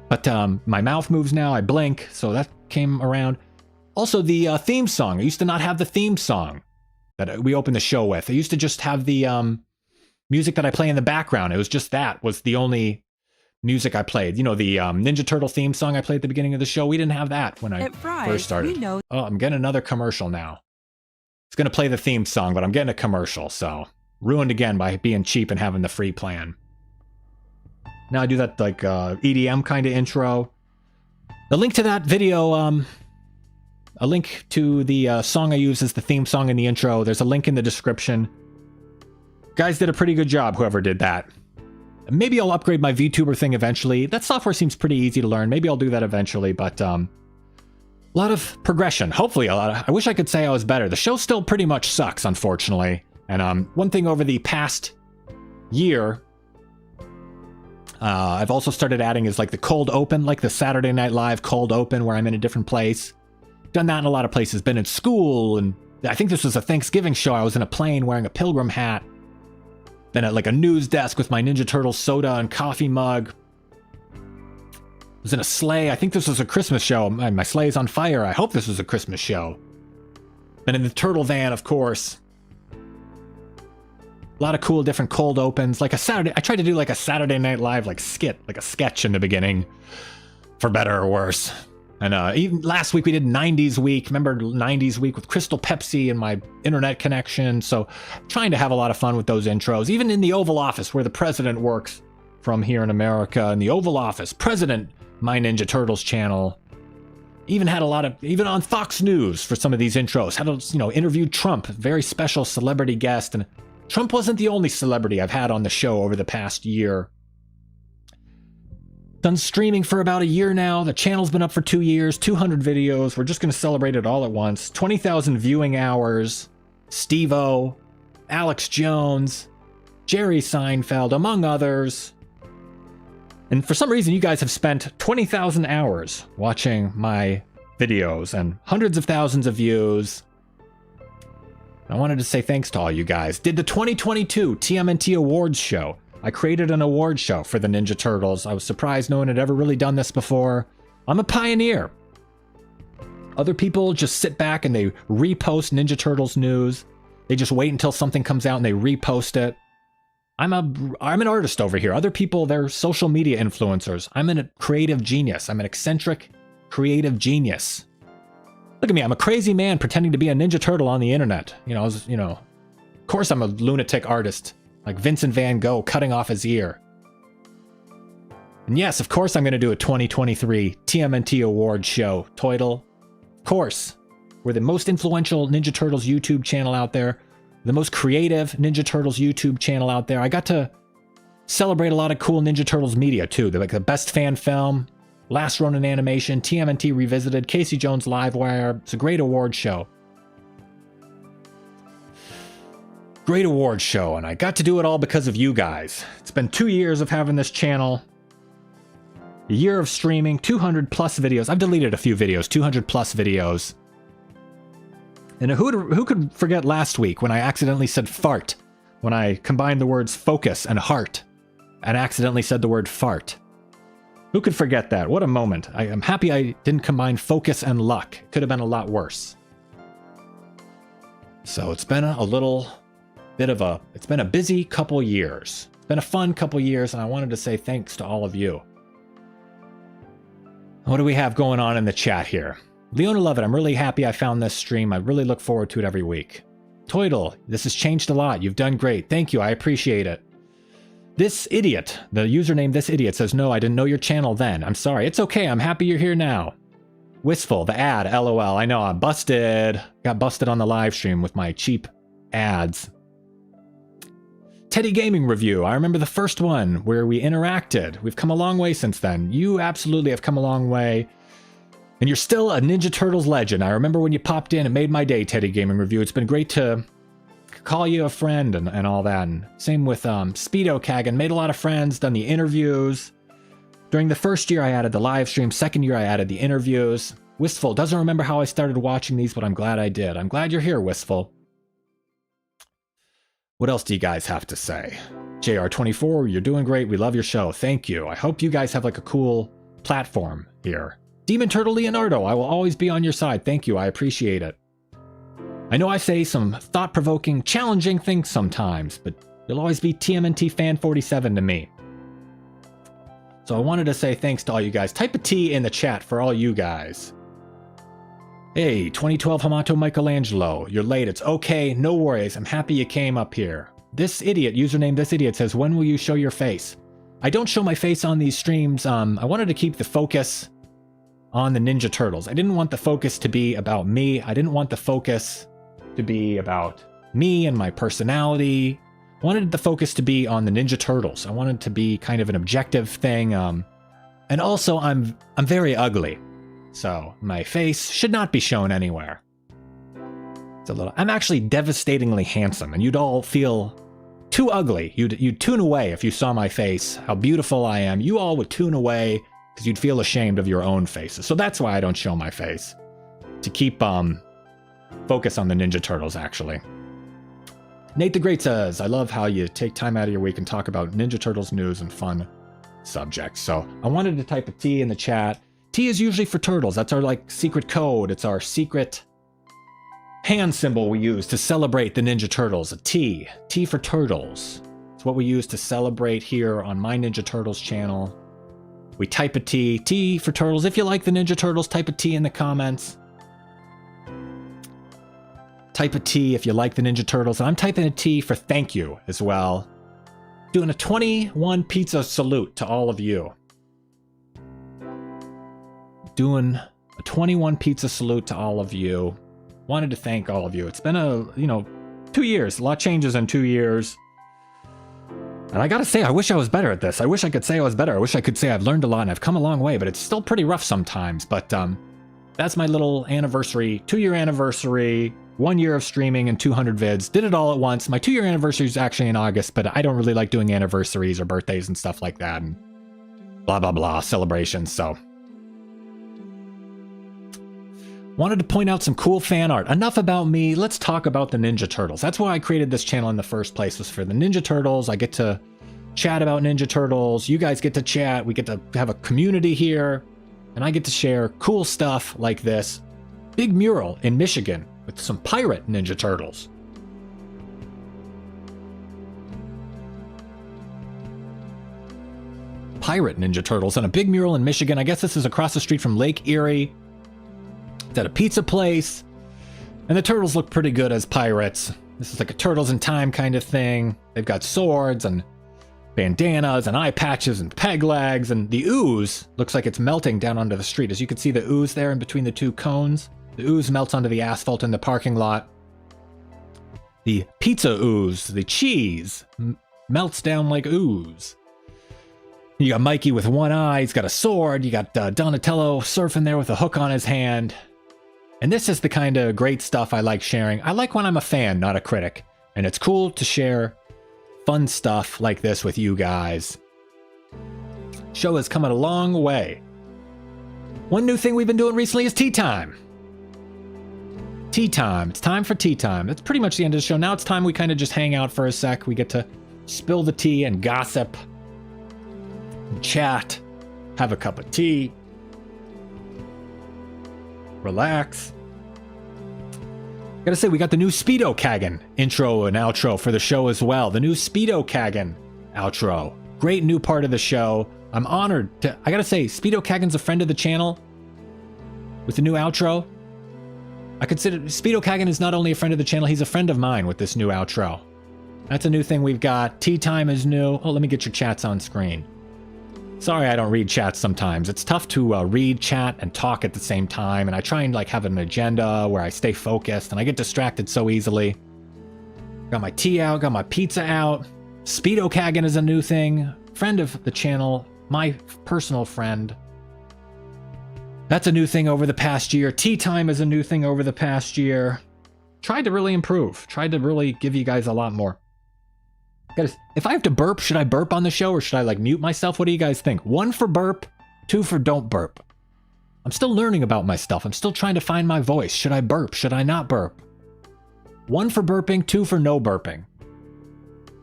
But my mouth moves now, I blink, so that came around. Also, the theme song. I used to not have the theme song that we opened the show with. I used to just have the music that I play in the background. It was just that was the only music I played. The Ninja Turtle theme song I played at the beginning of the show. We didn't have that when I first started. Oh, I'm getting another commercial now. It's going to play the theme song, but I'm getting a commercial, so ruined again by being cheap and having the free plan. Now I do that like EDM kind of intro. The link to that video, a link to the song I use as the theme song in the intro. There's a link in the description. Guys did a pretty good job, whoever did that. Maybe I'll upgrade my VTuber thing eventually. That software seems pretty easy to learn. Maybe I'll do that eventually, but A lot of progression. Hopefully a lot of... I wish I could say I was better. The show still pretty much sucks, unfortunately. And one thing over the past year, I've also started adding is like the cold open, like the Saturday Night Live cold open where I'm in a different place. Done that in a lot of places. Been in school, and I think this was a Thanksgiving show. I was in a plane wearing a pilgrim hat. Been at like a news desk with my Ninja Turtle soda and coffee mug. Was in a sleigh. I think this was a Christmas show. My sleigh is on fire. I hope this was a Christmas show. Been in the turtle van, of course. A lot of cool different cold opens. Like a Saturday... I tried to do like a Saturday Night Live like skit, like a sketch in the beginning. For better or worse. And even last week we did 90s week. Remember 90s week with Crystal Pepsi and my internet connection. So trying to have a lot of fun with those intros. Even in the Oval Office where the president works from here in America. In the Oval Office, President My Ninja Turtles channel. Even had a lot of... Even on Fox News for some of these intros. Had a, interviewed Trump. Very special celebrity guest. And Trump wasn't the only celebrity I've had on the show over the past year. Done streaming for about a year now. The channel's been up for 2 years, 200 videos. We're just going to celebrate it all at once. 20,000 viewing hours. Steve-O, Alex Jones, Jerry Seinfeld, among others. And for some reason, you guys have spent 20,000 hours watching my videos and hundreds of thousands of views. I wanted to say thanks to all you guys. Did the 2022 TMNT Awards show. I created an award show for the Ninja Turtles. I was surprised no one had ever really done this before. I'm a pioneer. Other people just sit back and they repost Ninja Turtles news. They just wait until something comes out and they repost it. I'm an artist over here. Other people, they're social media influencers. I'm a creative genius. I'm an eccentric creative genius. Look at me. I'm a crazy man pretending to be a Ninja Turtle on the internet. Of course I'm a lunatic artist. Like Vincent Van Gogh cutting off his ear. And yes, of course I'm going to do a 2023 TMNT Awards show. Toidle. Of course. We're the most influential Ninja Turtles YouTube channel out there. The most creative Ninja Turtles YouTube channel out there. I got to celebrate a lot of cool Ninja Turtles media too. They're like the best fan film, Last Ronin animation, TMNT Revisited, Casey Jones Livewire. It's a great award show. Great award show, and I got to do it all because of you guys. It's been 2 years of having this channel. A year of streaming, 200 plus videos. I've deleted a few videos, 200 plus videos. And who could forget last week when I accidentally said fart? When I combined the words focus and heart and accidentally said the word fart. Who could forget that? What a moment. I am happy I didn't combine focus and luck. It could have been a lot worse. So it's been it's been a busy couple years. It's been a fun couple years, and I wanted to say thanks to all of you. What do we have going on in the chat here? Leona Lovett, I'm really happy I found this stream. I really look forward to it every week. Toidle, this has changed a lot. You've done great. Thank you. I appreciate it. This idiot, the username This Idiot says, no, I didn't know your channel then. I'm sorry. It's okay. I'm happy you're here now. Wistful, the ad, LOL. I know, I'm busted. Got busted on the live stream with my cheap ads. Teddy Gaming Review. I remember the first one where we interacted. We've come a long way since then. You absolutely have come a long way. And you're still a Ninja Turtles legend. I remember when you popped in and made my day, Teddy Gaming Review. It's been great to call you a friend and all that. And same with Speedo Kagan. Made a lot of friends, done the interviews. During the first year, I added the live stream. Second year, I added the interviews. Wistful doesn't remember how I started watching these, but I'm glad I did. I'm glad you're here, Wistful. What else do you guys have to say? JR24, you're doing great. We love your show. Thank you. I hope you guys have like a cool platform here. Demon Turtle Leonardo, I will always be on your side. Thank you. I appreciate it. I know I say some thought-provoking, challenging things sometimes, but you'll always be TMNT Fan 47 to me. So I wanted to say thanks to all you guys. Type a T in the chat for all you guys. Hey, 2012 Hamato Michelangelo, you're late. It's okay. No worries. I'm happy you came up here. This idiot, username This Idiot, says, when will you show your face? I don't show my face on these streams. I wanted to keep the focus on the Ninja Turtles. I didn't want the focus to be about me. I didn't want the focus to be about me and my personality. I wanted the focus to be on the Ninja Turtles. I wanted it to be kind of an objective thing. And also, I'm very ugly. So my face should not be shown anywhere. It's a little. I'm actually devastatingly handsome, and you'd all feel too ugly. You'd tune away if you saw my face, how beautiful I am. You all would tune away because you'd feel ashamed of your own faces. So that's why I don't show my face. To keep focus on the Ninja Turtles, actually. Nate the Great says, I love how you take time out of your week and talk about Ninja Turtles news and fun subjects. So I wanted to type a T in the chat. T is usually for turtles. That's our like secret code. It's our secret hand symbol we use to celebrate the Ninja Turtles. A T. T for turtles. It's what we use to celebrate here on my Ninja Turtles channel. We type a T. T for turtles. If you like the Ninja Turtles, type a T in the comments. Type a T if you like the Ninja Turtles. And I'm typing a T for thank you as well. Doing a 21 pizza salute to all of you. Doing a 21 pizza salute to all of you. Wanted to thank all of you. It's been 2 years. A lot changes in 2 years. And I gotta say, I wish I was better at this. I wish I could say I was better. I wish I could say I've learned a lot and I've come a long way, but it's still pretty rough sometimes. But that's my little anniversary, 2-year anniversary, 1 year of streaming and 200 vids. Did it all at once. My 2-year anniversary is actually in August, but I don't really like doing anniversaries or birthdays and stuff like that and blah, blah, blah, celebrations. So wanted to point out some cool fan art. Enough about me. Let's talk about the Ninja Turtles. That's why I created this channel in the first place, was for the Ninja Turtles. I get to chat about Ninja Turtles. You guys get to chat. We get to have a community here. And I get to share cool stuff like this. Big mural in Michigan with some pirate Ninja Turtles. Pirate Ninja Turtles and a big mural in Michigan. I guess this is across the street from Lake Erie. It's at a pizza place. And the turtles look pretty good as pirates. This is like a Turtles in Time kind of thing. They've got swords and bandanas and eye patches and peg legs, and the ooze looks like it's melting down onto the street. As you can see the ooze there in between the two cones. The ooze melts onto the asphalt in the parking lot. The pizza ooze, the cheese, melts down like ooze. You got Mikey with one eye, he's got a sword. You got Donatello surfing there with a hook on his hand. And this is the kind of great stuff I like sharing. I like when I'm a fan, not a critic. And it's cool to share fun stuff like this with you guys. Show has come a long way. One new thing we've been doing recently is tea time. Tea time. It's time for tea time. That's pretty much the end of the show. Now it's time we kind of just hang out for a sec. We get to spill the tea and gossip, and chat, have a cup of tea, relax. Gotta say, we got the new Speedo Kagan intro and outro for the show as well. The new Speedo Kagan outro. Great new part of the show. I'm honored to, I gotta say, Speedo Kagan's a friend of the channel with the new outro. I consider Speedo Kagan is not only a friend of the channel, he's a friend of mine with this new outro. That's a new thing we've got. Tea time is new. Oh, let me get your chats on screen. Sorry I don't read chats sometimes. It's tough to read, chat, and talk at the same time, and I try and like have an agenda where I stay focused, and I get distracted so easily. Got my tea out, got my pizza out. Speedo Kagan is a new thing. Friend of the channel, my personal friend. That's a new thing over the past year. Tea time is a new thing over the past year. Tried to really improve. Tried to really give you guys a lot more. Guys, if I have to burp, should I burp on the show or should I like mute myself? What do you guys think? 1 for burp, 2 for don't burp. I'm still learning about my stuff. I'm still trying to find my voice. Should I burp? Should I not burp? 1 for burping, 2 for no burping.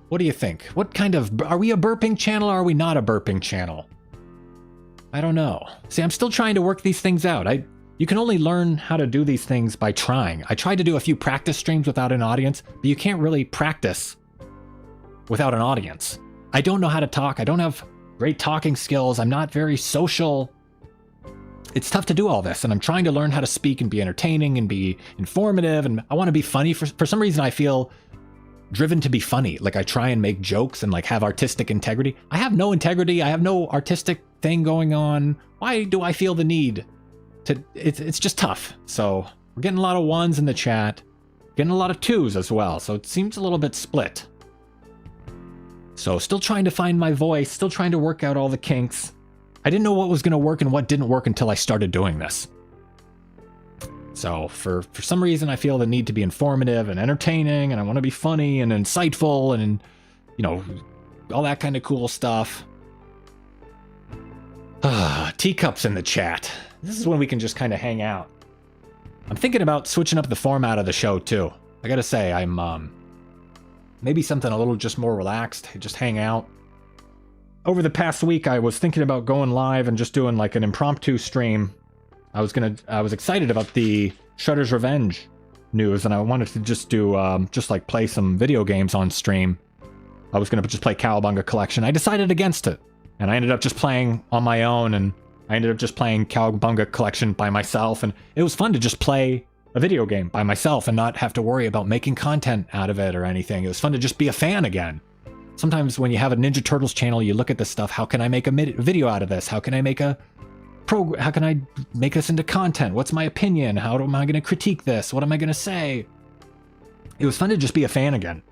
What do you think? What kind of, are we a burping channel or are we not a burping channel? I don't know. See, I'm still trying to work these things out. You can only learn how to do these things by trying. I tried to do a few practice streams without an audience, but you can't really practice without an audience. I don't know how to talk. I don't have great talking skills. I'm not very social. It's tough to do all this, and I'm trying to learn how to speak and be entertaining and be informative, and I want to be funny. For some reason, I feel driven to be funny. Like I try and make jokes and like have artistic integrity. I have no integrity. I have no artistic thing going on. Why do I feel the need to? It's just tough. So we're getting a lot of 1s in the chat, getting a lot of 2s as well. So it seems a little bit split. So still trying to find my voice, still trying to work out all the kinks. I didn't know what was going to work and what didn't work until I started doing this. So for some reason, I feel the need to be informative and entertaining, and I want to be funny and insightful and, you know, all that kind of cool stuff. Teacups in the chat. This is when we can just kind of hang out. I'm thinking about switching up the format of the show too. I gotta say, I'm maybe something a little just more relaxed, just hang out. Over the past week, I was thinking about going live and just doing like an impromptu stream. I was excited about the Shredder's Revenge news, and I wanted to just do just like play some video games on stream. I was gonna just play Cowabunga Collection. I decided against it, and I ended up just playing on my own, and I ended up just playing Cowabunga Collection by myself, and it was fun to just play a video game by myself and not have to worry about making content out of it or anything. It was fun to just be a fan again. Sometimes when you have a Ninja Turtles channel, you look at this stuff. How can I make a video out of this? How can I make how can I make this into content? What's my opinion? How am I going to critique this? What am I going to say? It was fun to just be a fan again.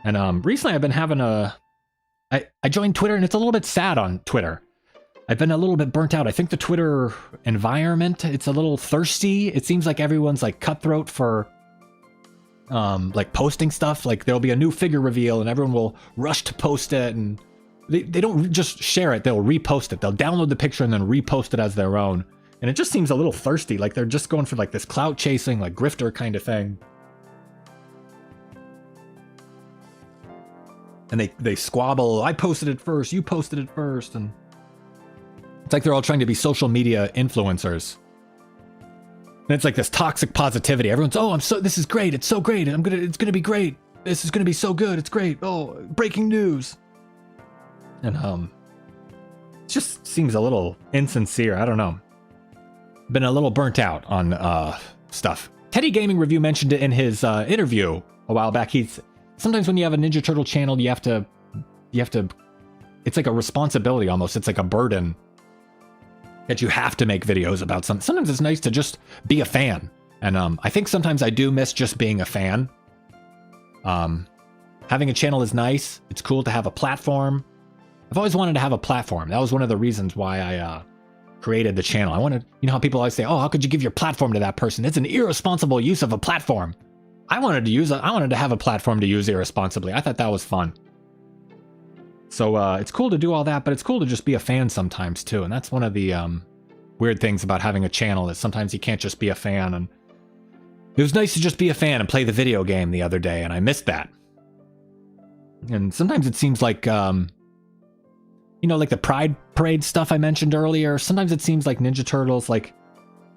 And recently I've been having I joined Twitter, and it's a little bit sad on Twitter. I've been a little bit burnt out. I think the Twitter environment, it's a little thirsty. It seems like everyone's like cutthroat for like posting stuff. Like there'll be a new figure reveal and everyone will rush to post it, and they don't just share it, they'll repost it. They'll download the picture and then repost it as their own. And it just seems a little thirsty. Like they're just going for like this clout chasing, like grifter kind of thing. And they squabble. I posted it first, you posted it first, and it's like they're all trying to be social media influencers. And it's like this toxic positivity. Everyone's, oh, this is great. It's so great. It's gonna be great. This is gonna be so good. It's great. Oh, breaking news. And it just seems a little insincere. I don't know. Been a little burnt out on stuff. Teddy Gaming Review mentioned it in his interview a while back. Sometimes when you have a Ninja Turtle channel, you have to. It's like a responsibility almost. It's like a burden that you have to make videos about something. Sometimes it's nice to just be a fan. And I think sometimes I do miss just being a fan. Having a channel is nice. It's cool to have a platform. I've always wanted to have a platform. That was one of the reasons why I created the channel. I wanted, you know how people always say, oh, how could you give your platform to that person? It's an irresponsible use of a platform. I wanted to have a platform to use irresponsibly. I thought that was fun. So it's cool to do all that, but it's cool to just be a fan sometimes too. And that's one of the weird things about having a channel, is sometimes you can't just be a fan. And it was nice to just be a fan and play the video game the other day, and I missed that. And sometimes it seems like, you know, like the Pride Parade stuff I mentioned earlier, sometimes it seems like Ninja Turtles, like,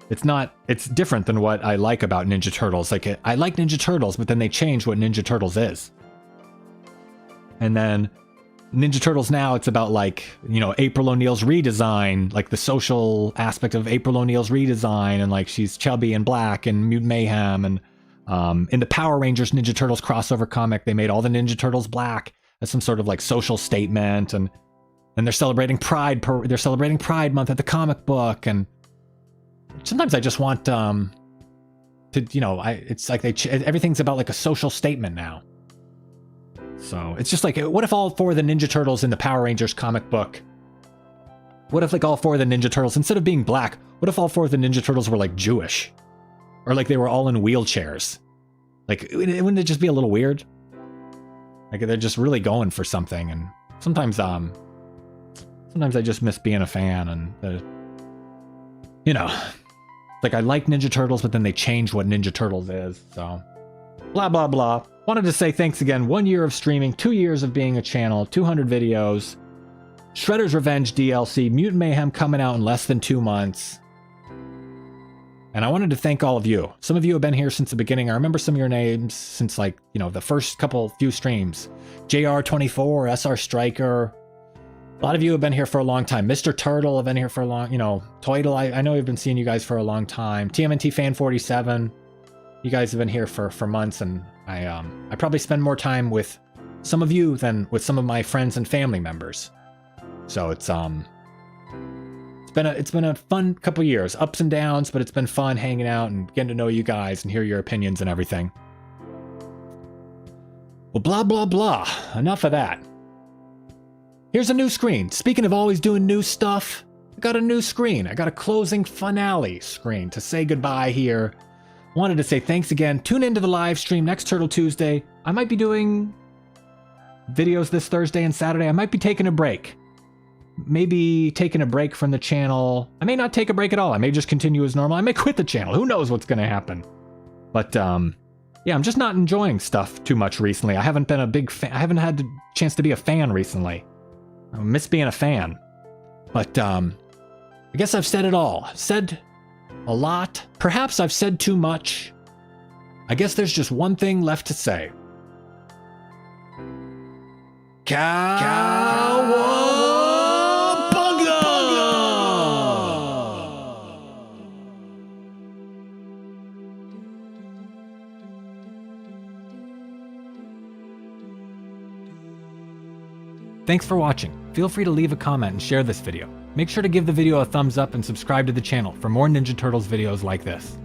it's different than what I like about Ninja Turtles. Like, I like Ninja Turtles, but then they change what Ninja Turtles is. And then Ninja Turtles now, it's about, like, you know, April O'Neil's redesign, like the social aspect of April O'Neil's redesign, and like she's chubby and black, and Mutant Mayhem, and in the Power Rangers Ninja Turtles crossover comic, they made all the Ninja Turtles black as some sort of like social statement, and they're celebrating Pride Month at the comic book. And sometimes I just want to, you know, it's like everything's about like a social statement now. So it's just like, what if all four of the Ninja Turtles in the Power Rangers comic book, what if like all four of the Ninja Turtles, instead of being black, what if all four of the Ninja Turtles were like Jewish? Or like they were all in wheelchairs? Like, wouldn't it just be a little weird? Like they're just really going for something. And sometimes I just miss being a fan, and you know, like I like Ninja Turtles, but then they change what Ninja Turtles is. So blah, blah, blah. Wanted to say thanks again. 1 year of streaming, 2 years of being a channel, 200 videos, Shredder's Revenge DLC, Mutant Mayhem coming out in less than 2 months. And I wanted to thank all of you. Some of you have been here since the beginning. I remember some of your names since, like, you know, the first few streams. JR24, SR Striker. A lot of you have been here for a long time. Mr. Turtle have been here for a long, you know, Toidle, I know we've been seeing you guys for a long time. TMNT Fan 47. You guys have been here for months, and I probably spend more time with some of you than with some of my friends and family members. So it's been a fun couple years, ups and downs, but it's been fun hanging out and getting to know you guys and hear your opinions and everything. Well, blah, blah, blah. Enough of that. Here's a new screen. Speaking of always doing new stuff, I got a new screen. I got a closing finale screen to say goodbye here Wanted to say thanks again. Tune into the live stream next Turtle Tuesday. I might be doing videos this Thursday and Saturday. I might be taking a break. Maybe taking a break from the channel. I may not take a break at all. I may just continue as normal. I may quit the channel. Who knows what's going to happen? But, yeah, I'm just not enjoying stuff too much recently. I haven't been a big fan. I haven't had the chance to be a fan recently. I miss being a fan. But, I guess I've said it all. I've said a lot. Perhaps I've said too much. I guess there's just one thing left to say. Cowabunga! Thanks for watching. Feel free to leave a comment and share this video. Make sure to give the video a thumbs up and subscribe to the channel for more Ninja Turtles videos like this.